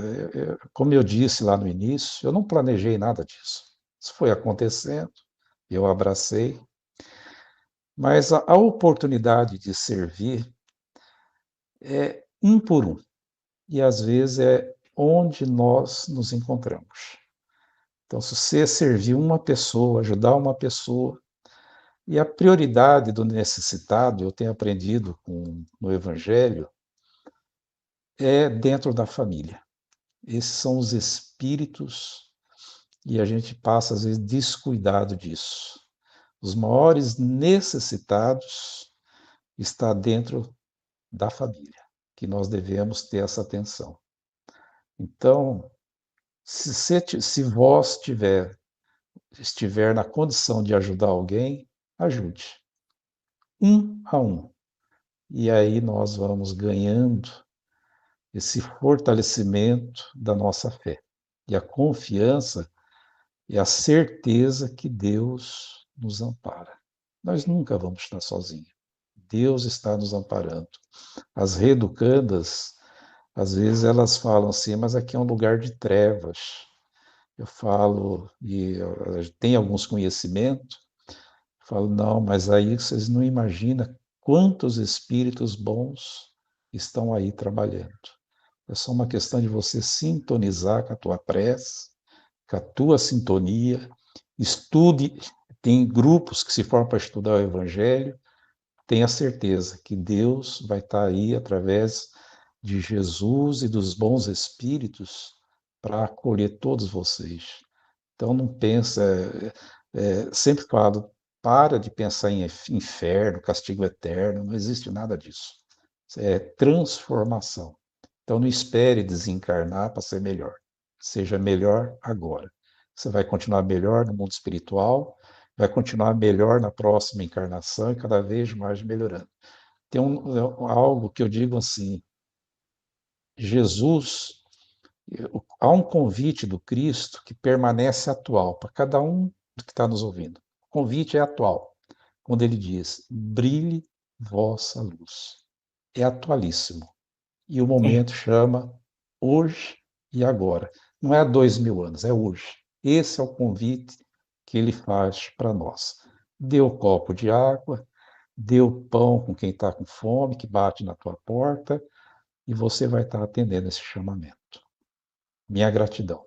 Como eu disse lá no início, eu não planejei nada disso. Isso foi acontecendo, eu abracei, mas a oportunidade de servir é um por um, e às vezes é onde nós nos encontramos. Então, se você servir uma pessoa, ajudar uma pessoa, e a prioridade do necessitado, eu tenho aprendido no Evangelho, é dentro da família. Esses são os espíritos e a gente passa, às vezes, descuidado disso. Os maiores necessitados está dentro da família, que nós devemos ter essa atenção. Então, se vós estiver na condição de ajudar alguém, ajude. Um a um. E aí nós vamos ganhando esse fortalecimento da nossa fé e a confiança e a certeza que Deus nos ampara. Nós nunca vamos estar sozinhos. Deus está nos amparando. As reeducandas, às vezes elas falam assim, mas aqui é um lugar de trevas. Eu falo, e tem alguns conhecimentos, falo, não, mas aí vocês não imaginam quantos espíritos bons estão aí trabalhando. É só uma questão de você sintonizar com a tua prece, com a tua sintonia, estude, tem grupos que se formam para estudar o Evangelho, tenha certeza que Deus vai estar aí através de Jesus e dos bons espíritos para acolher todos vocês. Então não pensa, sempre falo, para de pensar em inferno, castigo eterno, não existe nada disso. É transformação. Então não espere desencarnar para ser melhor. Seja melhor agora. Você vai continuar melhor no mundo espiritual, vai continuar melhor na próxima encarnação e cada vez mais melhorando. Tem algo que eu digo assim, Jesus, há um convite do Cristo que permanece atual para cada um que está nos ouvindo. O convite é atual, quando ele diz: brilhe vossa luz. É atualíssimo. E o É, momento chama hoje e agora. Não é há 2000 anos, é hoje. Esse é o convite que ele faz para nós. Dê o copo de água, dê o pão com quem está com fome, que bate na tua porta, e você vai estar atendendo esse chamamento. Minha gratidão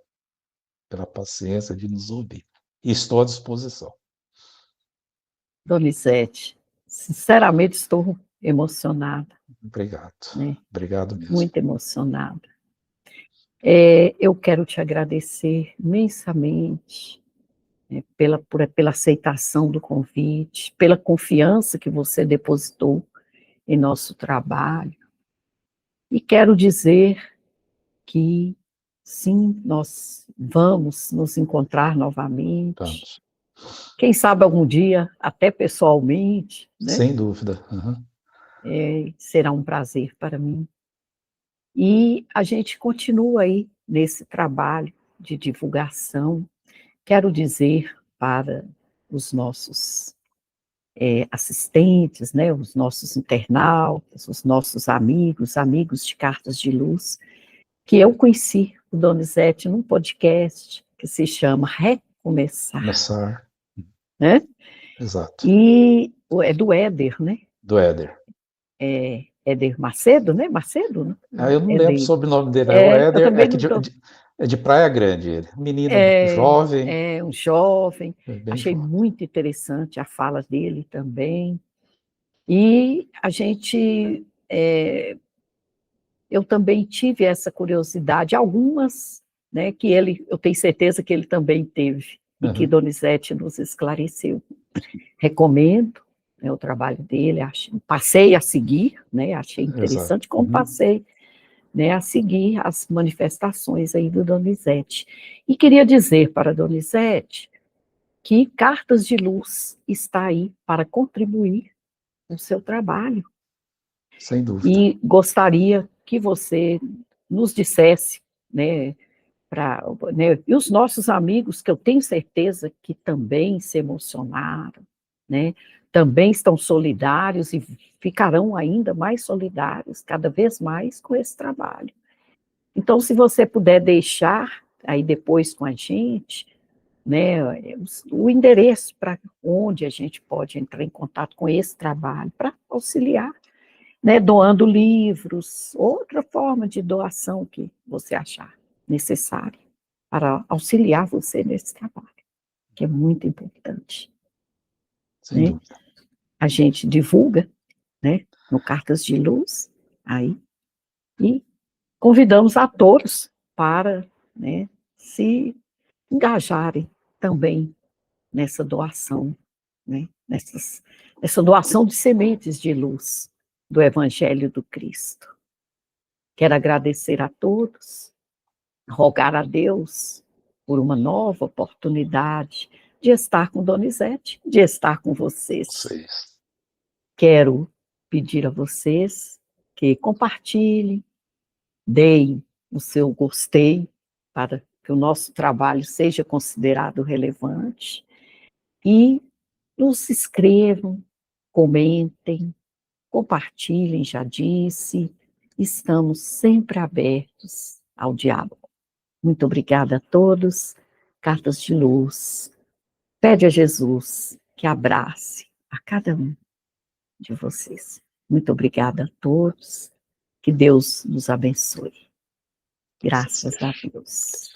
pela paciência de nos ouvir. E estou à disposição. Donizete, sinceramente estou emocionada, Obrigado. né? Obrigado mesmo. Muito emocionada. Eu quero te agradecer imensamente, né, pela aceitação do convite, pela confiança que você depositou em nosso trabalho. E quero dizer que, sim, nós vamos nos encontrar novamente. Vamos. Quem sabe algum dia, até pessoalmente, né? Sem dúvida. Uhum. Será um prazer para mim. E a gente continua aí nesse trabalho de divulgação. Quero dizer para os nossos assistentes, né, os nossos internautas, os nossos amigos, amigos de Cartas de Luz, que eu conheci o Donizete num podcast que se chama Recomeçar, Começar. né? Exato. E é do Éder, né? Do Éder. Éder Macedo, né? Macedo? Ah, eu não lembro o Éder. sobrenome dele. O Eu Éder é, também que não estou. é de Praia Grande, ele. Menino jovem. É um jovem. Bem Achei jovem. muito interessante a fala dele também. E a gente, eu também tive essa curiosidade, algumas, né, que eu tenho certeza que ele também teve, e que Uhum. Donizete nos esclareceu. Recomendo, né, o trabalho dele, passei a seguir, né, achei Exato. interessante como passei, né, a seguir as manifestações aí do Donizete. E queria dizer para Donizete que Cartas de Luz está aí para contribuir com o seu trabalho. Sem dúvida. E gostaria que você nos dissesse, né, né, e os nossos amigos, que eu tenho certeza que também se emocionaram, né, também estão solidários e ficarão ainda mais solidários, cada vez mais, com esse trabalho. Então, se você puder deixar aí depois com a gente, né, o endereço para onde a gente pode entrar em contato com esse trabalho, para auxiliar, né, doando livros, outra forma de doação que você achar necessária para auxiliar você nesse trabalho, que é muito importante, Sem né? dúvida. A gente divulga, né, no Cartas de Luz, aí, e convidamos a todos para, né, se engajarem também nessa doação, né, nessa doação de sementes de luz do Evangelho do Cristo. Quero agradecer a todos, rogar a Deus por uma nova oportunidade de estar com Donizete, de estar com vocês. Vocês. Quero pedir a vocês que compartilhem, deem o seu gostei para que o nosso trabalho seja considerado relevante e nos escrevam, comentem, compartilhem, já disse, estamos sempre abertos ao diálogo. Muito obrigada a todos. Cartas de Luz. Pede a Jesus que abrace a cada um de vocês. Muito obrigada a todos. Que Deus nos abençoe. Assim Graças seja. a Deus.